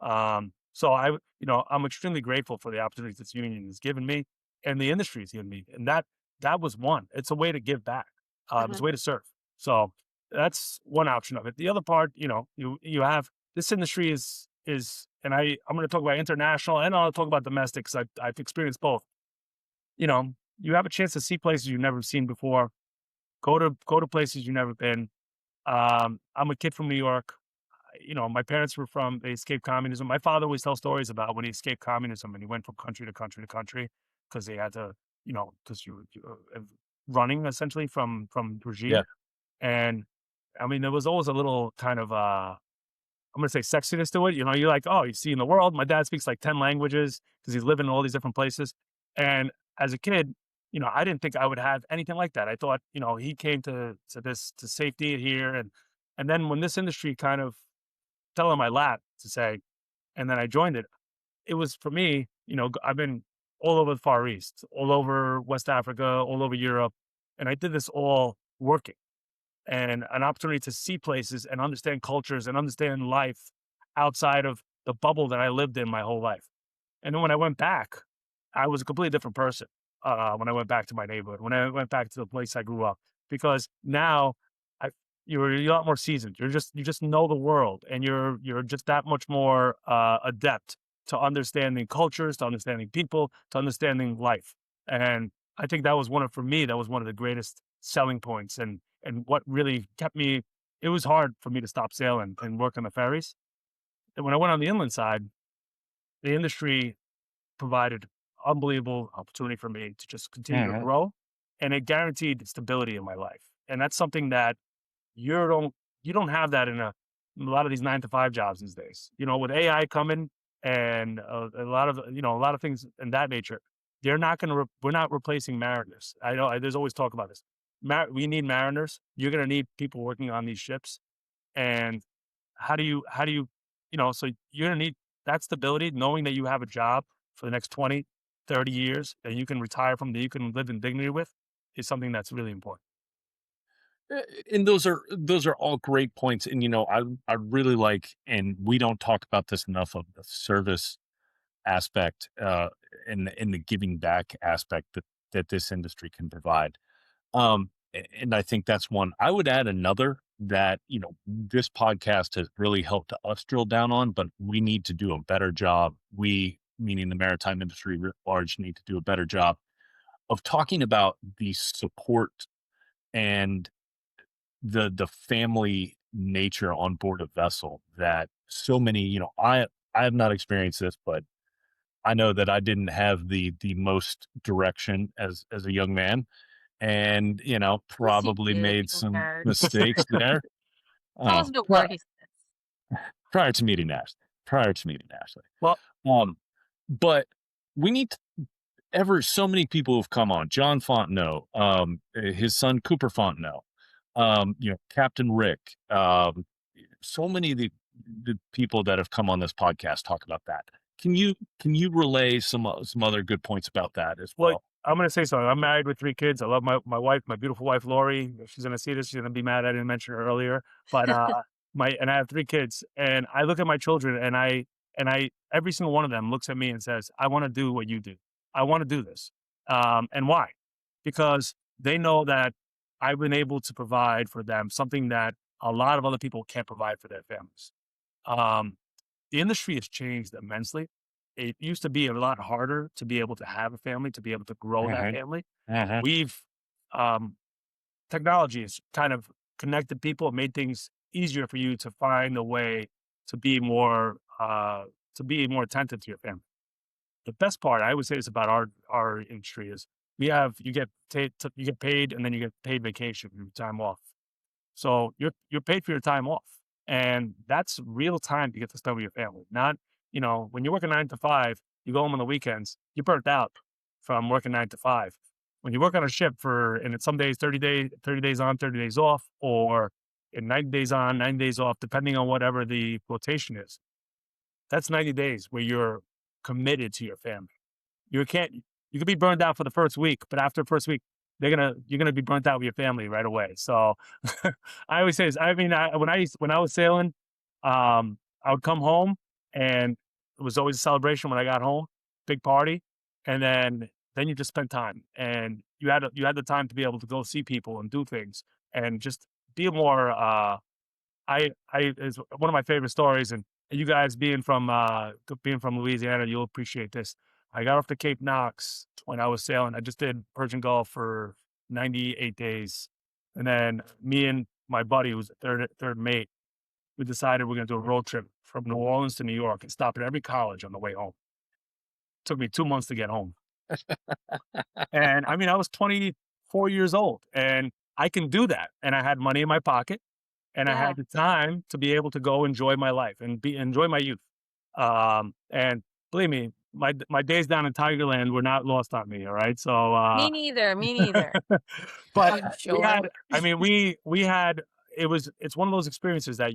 on. So I'm extremely grateful for the opportunities this union has given me and the industry has given me. And that was one. It's a way to give back. It's a way to serve. So that's one option of it. The other part, you have this industry is, and I'm going to talk about international and I'll talk about domestic because I've experienced both. You have a chance to see places you've never seen before. Go to places you've never been. I'm a kid from New York. My parents they escaped communism. My father always tells stories about when he escaped communism and he went from country to country to country because they had to, because you running essentially from regime. Yeah. And I mean, there was always a little kind of I'm gonna say sexiness to it. You're like, oh, you see in the world. My dad speaks like 10 languages because he's living in all these different places. And as a kid, I didn't think I would have anything like that. I thought, he came to safety here, and then when this industry kind of fell in my lap to say, and then I joined it. It was for me, I've been all over the Far East, all over West Africa, all over Europe, and I did this all working and an opportunity to see places and understand cultures and understand life outside of the bubble that I lived in my whole life. And then when I went back, I was a completely different person. When I went back to my neighborhood, when I went back to the place I grew up, because now I you're a lot more seasoned. You just know the world, and you're just that much more adept to understanding cultures, to understanding people, to understanding life. And I think for me, that was one of the greatest selling points, and what really kept me. It was hard for me to stop sailing and work on the ferries. And when I went on the inland side, the industry provided unbelievable opportunity for me to just continue to Mhm. grow, and it guaranteed stability in my life. And that's something that you don't you don't have that in a lot of these 9 to 5 jobs these days. With AI coming and a lot of things in that nature, they're not going to. We're not replacing mariners. I know there's always talk about this. We need mariners. You're going to need people working on these ships, and so you're going to need that stability, knowing that you have a job for the next 20, 30 years that you can retire from, that you can live in dignity with, is something that's really important. And those are all great points. And I really like, and we don't talk about this enough, of the service aspect, and the giving back aspect that this industry can provide. And I think that's one. I would add another that this podcast has really helped us drill down on, but we need to do a better job. We, meaning the maritime industry writ large, need to do a better job of talking about the support and the family nature on board a vessel that so many. I have not experienced this, but I know that I didn't have the most direction as a young man, and Yes, you probably do, made you some nerd. mistakes there. Tell uh, us about pri- where he sits. prior to meeting Ashley. Prior to meeting Ashley. Well, Um, but we need ever so many people have come on. John Fontenot, his son Cooper Fontenot, Captain Rick, so many of the people that have come on this podcast talk about that. Can you relay some other good points about that as well, well? I'm going to say something. I'm married with 3 kids. I love my wife, my beautiful wife, Lori. If she's going to see this, she's going to be mad I didn't mention her earlier. But I have 3 kids, and I look at my children, and every single one of them looks at me and says, I want to do what you do. I want to do this. And why? Because they know that I've been able to provide for them something that a lot of other people can't provide for their families. Um, the industry has changed immensely. It used to be a lot harder to be able to have a family, to be able to grow that Hmm. family. Hmm. We've um, Technology has kind of connected people, made things easier for you to find a way to be more attentive to your family. The best part I would say is about our industry is you get paid, and then you get paid vacation, your time off. So you're paid for your time off, and that's real time to get to spend with your family. Not, when you work a 9 to 5, you go home on the weekends, you're burnt out from working 9 to 5. When you work on a ship and it's some days 30 days on, 30 days off, or in 90 days on, 90 days off, depending on whatever the rotation is. That's 90 days where you're committed to your family. You can't you could be burned out for the first week, but after the first week, you're gonna be burnt out with your family right away. So I always say this. I mean, when I was sailing, I would come home, and it was always a celebration when I got home, big party, and then you just spent time, and you had the time to be able to go see people and do things, and just be more. I is one of my favorite stories, and you guys being from Louisiana, you'll appreciate this. I got off the Cape Knox when I was sailing. I just did Persian Gulf for 98 days, And then me and my buddy, who's the third mate, we decided we're going to do a road trip from New Orleans to New York and stop at every college on the way home. Took me 2 months to get home. And I mean, I was 24 years old and I can do that. And I had money in my pocket and I Yeah. had the time to be able to go enjoy my life and enjoy my youth. And believe me, my days down in Tigerland were not lost on me. All right. So, Me neither. Me neither. but I'm we sure. had, I mean, we had, it's one of those experiences that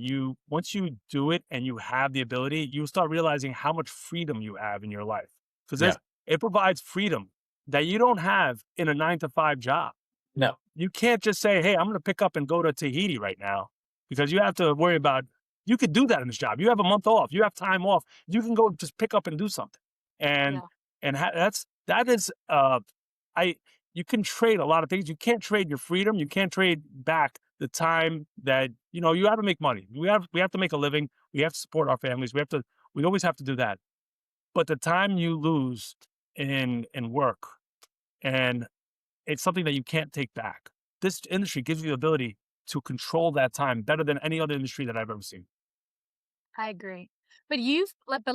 once you do it and you have the ability, you start realizing how much freedom you have in your life. Because Yeah. it provides freedom that you don't have in a 9-to-5 job. No. You can't just say, hey, I'm going to pick up and go to Tahiti right now, because you have to worry about, you could do that in this job. You have a month off, you have time off. You can go just pick up and do something. And, Yeah. that is, you can trade a lot of things. You can't trade your freedom. You can't trade back the time that, you have to make money. We have to make a living. We have to support our families. We always have to do that. But the time you lose in work, and it's something that you can't take back. This industry gives you the ability to control that time better than any other industry that I've ever seen. I agree. But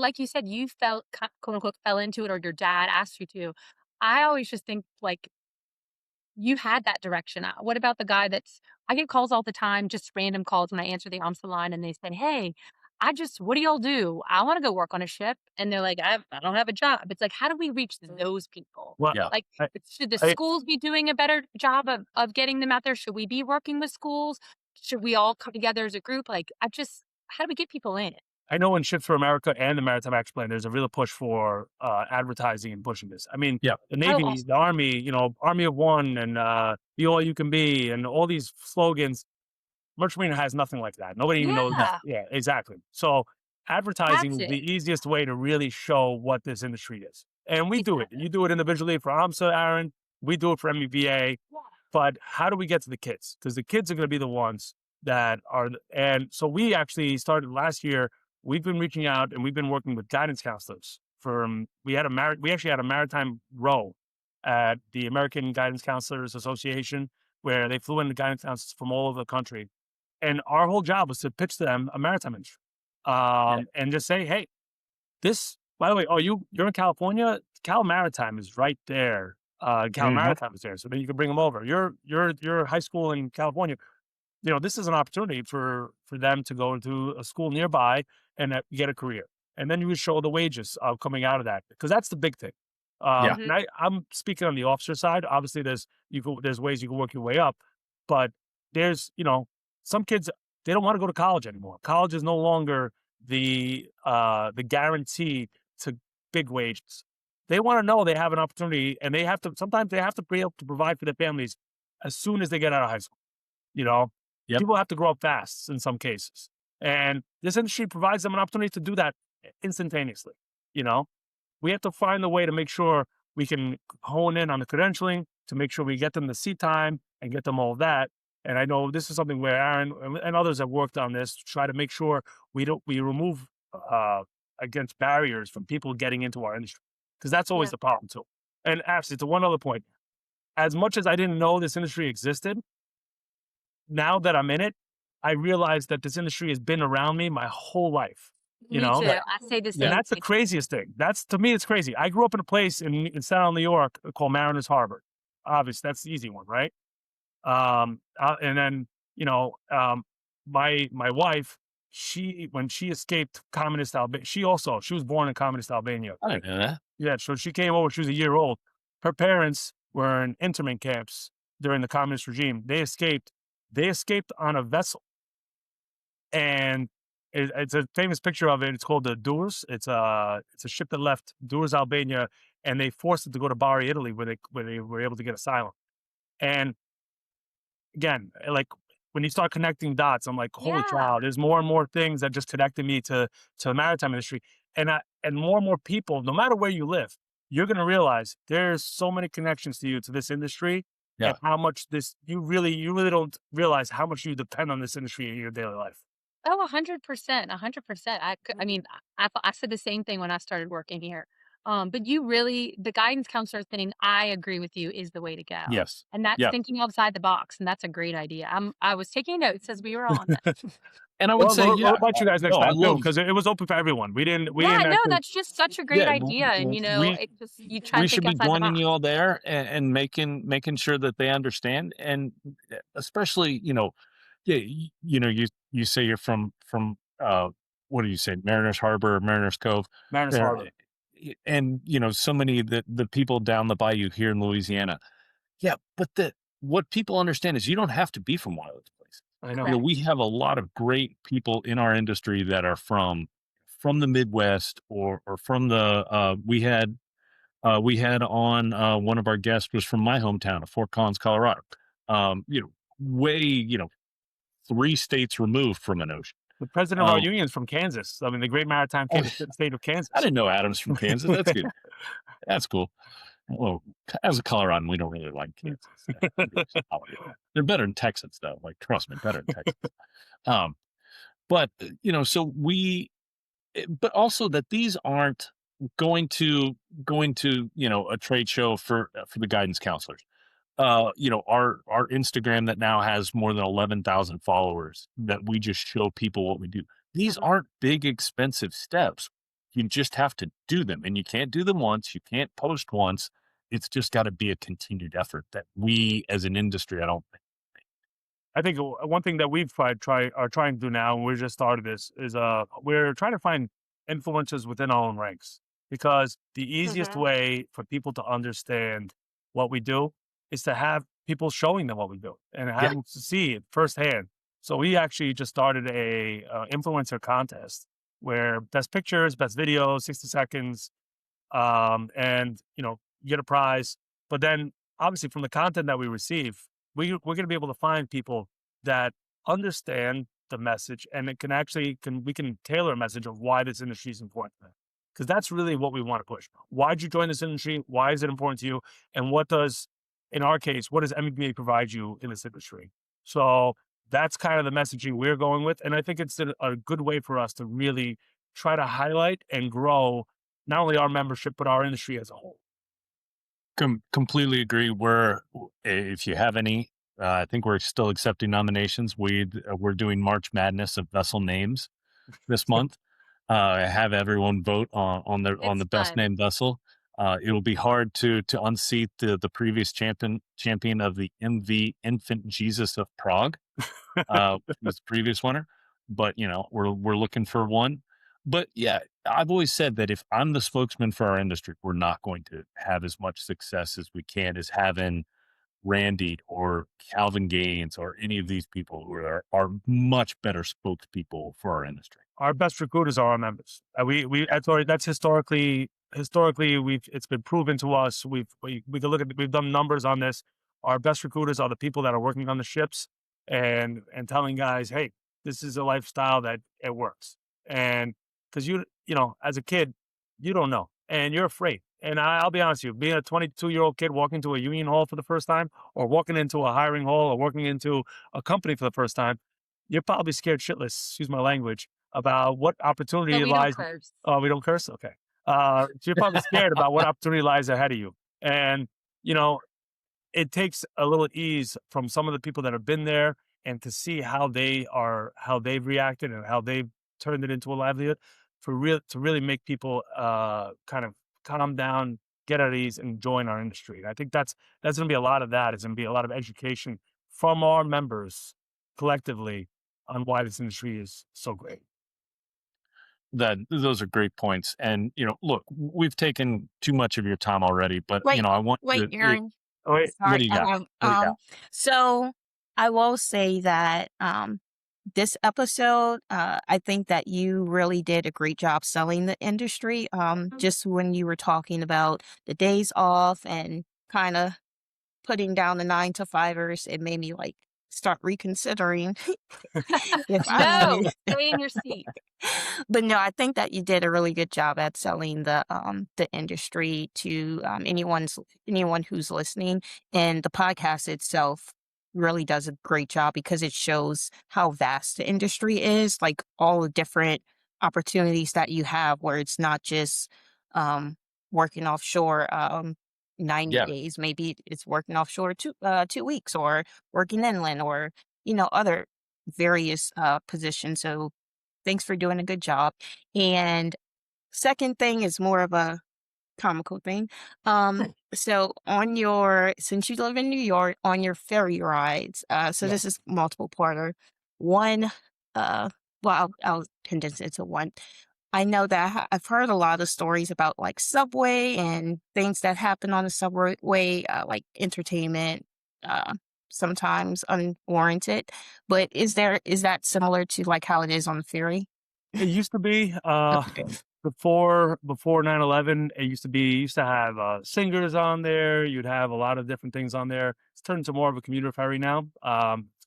like you said, you felt quote unquote fell into it, or your dad asked you to. I always just think like you had that direction out. What about the guy I get calls all the time, just random calls when I answer the AMSA line, and they say, hey, what do y'all do? I want to go work on a ship. And they're like, I don't have a job. It's like, how do we reach those people? Well, Yeah. Like, I- should the I- schools be doing a better job of getting them out there? Should we be working with schools? Should we all come together as a group? Like, how do we get people in? I know in Ships for America and the Maritime Action Plan, there's a real push for advertising and pushing this. I mean, Yeah. the Navy, awesome. the Army, Army of One, and be all you can be, and all these slogans. Merchant Marine has nothing like that. Nobody even knows. Yeah. Yeah, exactly. So advertising is That's the it. easiest way to really show what this industry is. And we do it. Exactly. You do it individually for AMSA, Aaron. We do it for MEVA. Yeah. But how do we get to the kids? Because the kids are going to be the ones that are. And so we actually started last year. We've been reaching out and we've been working with guidance counselors. We actually had a maritime row at the American Guidance Counselors Association, where they flew in the guidance counselors from all over the country. And our whole job was to pitch them a maritime industry, and just say, hey, by the way, you're in California. Cal Maritime is right there. Cal Maritime is there, so then you can bring them over. You're high school in California. This is an opportunity for them to go to a school nearby and get a career. And then you would show the wages coming out of that, because that's the big thing. Yeah. Mhm. And I'm speaking on the officer side. Obviously, there's ways you can work your way up, but there's some kids, they don't want to go to college anymore. College is no longer the guarantee to big wages. They want to know they have an opportunity, and sometimes they have to be able to provide for their families as soon as they get out of high school. Yep. People have to grow up fast in some cases, and this industry provides them an opportunity to do that instantaneously. We have to find a way to make sure we can hone in on the credentialing, to make sure we get them the seat time and get them all of that. And I know this is something where Aaron and others have worked on this to try to make sure we remove against barriers from people getting into our industry, because that's always Yeah. the problem too. And actually, to one other point, as much as I didn't know this industry existed, now that I'm in it, I realize that this industry has been around me my whole life. Me too. And I say the same that's the thing. craziest thing. To me, it's crazy. I grew up in a place in Staten Island, New York, called Mariners Harbor. Obviously, that's the easy one, right? And then my wife, when she escaped communist Albania, she was born in communist Albania. I didn't know that. Yeah, so she came over. She was a year old. Her parents were in internment camps during the communist regime. They escaped. They escaped on a vessel, and it's a famous picture of it. It's called the Dours. It's a ship that left Dours, Albania, and they forced it to go to Bari, Italy, where they were able to get asylum. And again, like when you start connecting dots, I'm like, holy Yeah. cow! There's more and more things that just connected me to the maritime industry, and more and more people, no matter where you live, you're going to realize there's so many connections to you to this industry. Yeah. And how much you really don't realize how much you depend on this industry in your daily life. Oh, 100%, 100%. I mean, I said the same thing when I started working here. But you really, the guidance counselor thing, I agree with you, is the way to go. Yes. And that's Yeah. thinking outside the box, and that's a great idea. I was taking notes as we were on this. And I would say, we'll invite you guys next no, I time too, love, because it was open for everyone. We didn't Yeah, no, actually. that's just such a great yeah, idea. And it just, you try we to should think be outside the joining box. you all there and making sure that they understand. And especially, yeah, you say you're from, what do you say? Mariners Harbor, Mariners Cove. Mariners There- Harbor. And, so many of the people down the bayou here in Louisiana. Yeah. But what people understand is you don't have to be from one of those places. I know. Correct. We have a lot of great people in our industry that are from the Midwest or from the, we had on one of our guests was from my hometown of Fort Collins, Colorado. Way, 3 states removed from an ocean. The president of our Um, union is from Kansas. I mean, the great maritime state of Kansas. I didn't know Adam's from Kansas. That's good. That's cool. Well, as a Coloradan, we don't really like Kansas. They're better than Texans, though. Like, trust me, better than Texans. But so but also that these aren't going to a trade show for the guidance counselors. Our Instagram that now has more than 11,000 followers, that we just show people what we do. These aren't big, expensive steps. You just have to do them, and you can't do them once. You can't post once. It's just got to be a continued effort that we as an industry, I think one thing that we've are trying to do now, and we just started this, is we're trying to find influencers within our own ranks, because the easiest way for people to understand what we do is to have people showing them what we do and have them to see it firsthand. So we actually just started a influencer contest where best pictures, best videos, 60 seconds, and you get a prize. But then obviously from the content that we receive, we're going to be able to find people that understand the message, and it we can tailor a message of why this industry is important to them. Because that's really what we want to push. Why'd you join this industry? Why is it important to you? And what does MBA provide you in this industry? So that's kind of the messaging we're going with. And I think it's a good way for us to really try to highlight and grow not only our membership, but our industry as a whole. completely agree. If you have any, I think we're still accepting nominations. We're doing March Madness of vessel names this month. Have everyone vote on the best fun. named vessel. It'll be hard to unseat the previous champion of the MV Infant Jesus of Prague, was the previous winner. But we're looking for one. But yeah, I've always said that if I'm the spokesman for our industry, we're not going to have as much success as we can as having Randy or Calvin Gaines or any of these people who are much better spokespeople for our industry. Our best recruiters are our members. That's historically it's been proven to us. We can look at, we've done numbers on this. Our best recruiters are the people that are working on the ships and telling guys, hey, this is a lifestyle that it works. And because as a kid, you don't know and you're afraid. And I'll be honest with you, being a 22-year-old kid walking to a union hall for the first time, or walking into a hiring hall, or working into a company for the first time, you're probably scared shitless, excuse my language, about what opportunity No, we lies. don't curse. Oh, we don't curse? Okay. So you're probably scared about what opportunity lies ahead of you. And, it takes a little ease from some of the people that have been there, and to see how they've reacted and how they've turned it into a livelihood to really make people kind of calm down, get at ease, and join our industry. And I think that's going to be a lot of that. It's going to be a lot of education from our members collectively on why this industry is so great. Those are great points. And look, we've taken too much of your time already, but Wait, I want wait, Aaron. Oh, wait, what do you got? What do you got? So I will say that this episode, I think that you really did a great job selling the industry. Just when you were talking about the days off and kind of putting down the 9-to-5ers, it made me start reconsidering if I No, wanted. stay in your seat. But no, I think that you did a really good job at selling the industry to anyone who's listening, and the podcast itself really does a great job because it shows how vast the industry is, like all the different opportunities that you have, where it's not just working offshore 90 Yeah. days. Maybe it's working offshore 2 weeks, or working inland, or other various positions. So thanks for doing a good job. And second thing is more of a comical thing. So since you live in New York, on your ferry rides, so Yeah. this is multiple parter. One, well, I'll condense it to one. I know that I've heard a lot of stories about like subway and things that happen on the subway, like entertainment, uh, sometimes unwarranted. But is that similar to like how it is on the ferry? It used to be Okay. before 9/11. It used to have singers on there. You'd have a lot of different things on there. It's turned into more of a commuter ferry now.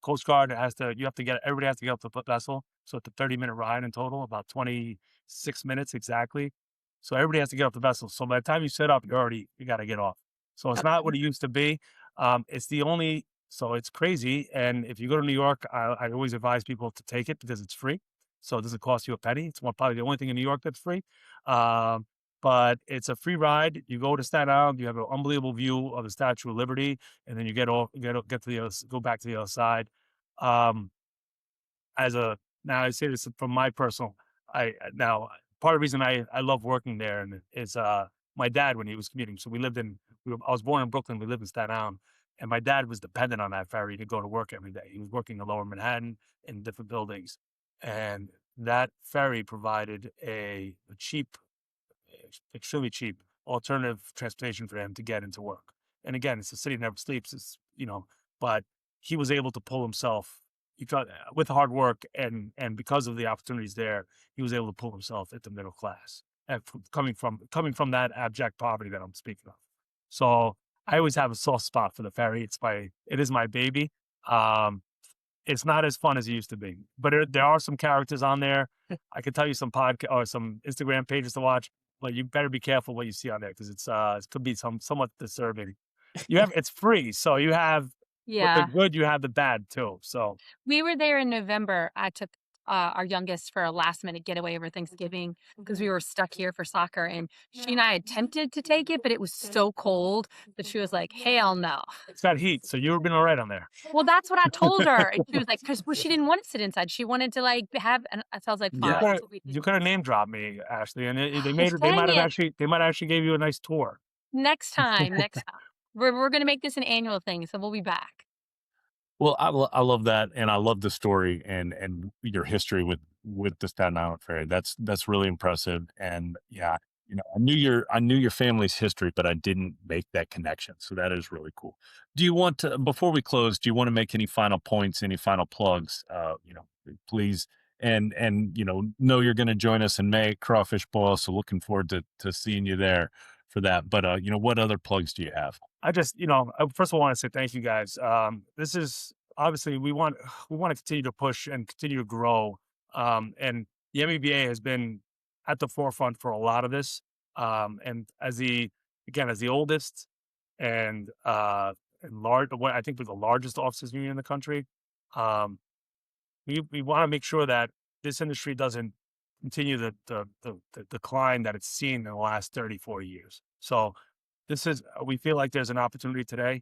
Coast Guard everybody has to get up to the vessel. So it's a 30-minute ride in total, about 26 minutes exactly. So everybody has to get off the vessel. So by the time you set up, you got to get off. So it's not what it used to be. So it's crazy. And if you go to New York, I always advise people to take it because it's free. So it doesn't cost you a penny. It's probably the only thing in New York that's free. Um, but it's a free ride. You go to Staten Island, you have an unbelievable view of the Statue of Liberty, and then you go back to the other side. Um, Now I say this from my personal, now part of the reason I love working there and is my dad when he was commuting. So I was born in Brooklyn. We lived in Staten Island, and my dad was dependent on that ferry to go to work every day. He was working in Lower Manhattan in different buildings, and that ferry provided a cheap, extremely cheap alternative transportation for him to get into work. And again, it's a city that never sleeps. But he was able to pull himself with hard work and because of the opportunities there, he was able to pull himself into middle class, and coming from that abject poverty that I'm speaking of. So I always have a soft spot for the ferry. It is my baby. Um, it's not as fun as it used to be, but there are some characters on there. I could tell you some podcast or some Instagram pages to watch, but you better be careful what you see on there because it could be somewhat disturbing. It's free, so you have with the Yeah. good, you have the bad too. So We were there in November. I took our youngest for a last minute getaway over Thanksgiving because we were stuck here for soccer. And she and I attempted to take it, but it was so cold that she was like, hell no. it's got heat, so you've been all right on there. Well, that's what I told her. And she was like, because she didn't want to sit inside. She wanted to like and so I was like, You fine. could That's what we you did. could have name dropped me, Ashley, and they Dang it. might have actually gave you a nice tour. Next time. We're going to make this an annual thing. So we'll be back. Well, I love that, and I love the story and your history with the Staten Island Ferry. That's really impressive, and yeah, I knew your family's history, but I didn't make that connection. So that is really cool. Do you want to, before we close, do you want to make any final points, any final plugs? Please, and know you're going to join us in May, Crawfish Boil. So looking forward to seeing you there for that. But what other plugs do you have? I just, first of all, I want to say thank you guys. This is obviously we want to continue to push and continue to grow. And the MEBA has been at the forefront for a lot of this. And as the oldest and large, what I think we're the largest officers union in the country, we want to make sure that this industry doesn't continue the decline that it's seen in the last 30, 40 years. So we feel like there's an opportunity today,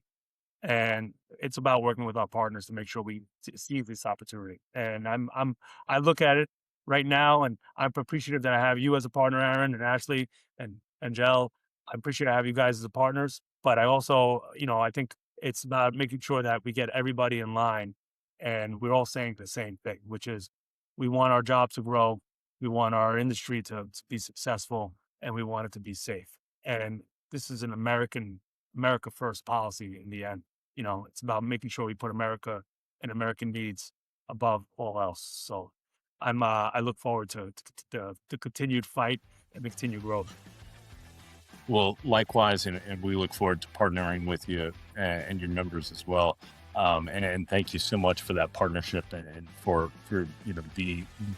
and it's about working with our partners to make sure we seize this opportunity. And I look at it right now, and I'm appreciative that I have you as a partner, Aaron and Ashley and Angel. I appreciate I have you guys as partners, but I also, I think it's about making sure that we get everybody in line, and we're all saying the same thing, which is we want our jobs to grow, we want our industry to be successful, and we want it to be safe. And this is an America first policy in the end. It's about making sure we put America and American needs above all else. So I look forward to the continued fight and the continued growth. Well, likewise, and we look forward to partnering with you and your members as well. And thank you so much for that partnership and for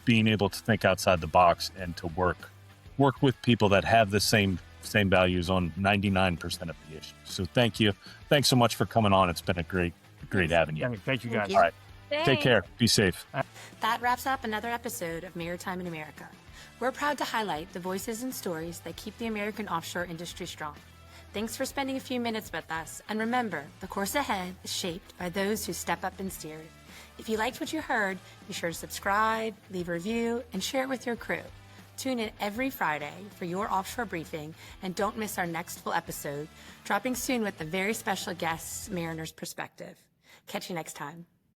being able to think outside the box and to work with people that have the same values on 99% of the issues. So thank you. Thanks so much for coming on. It's been a great having you. Thank you guys. Thank you. All right. Take care. Be safe. That wraps up another episode of Maritime in America. We're proud to highlight the voices and stories that keep the American offshore industry strong. Thanks for spending a few minutes with us, and remember, the course ahead is shaped by those who step up and steer it. If you liked what you heard, be sure to subscribe, leave a review, and share it with your crew. Tune in every Friday for your offshore briefing, and don't miss our next full episode, dropping soon with a very special guest, Mariner's Perspective. Catch you next time.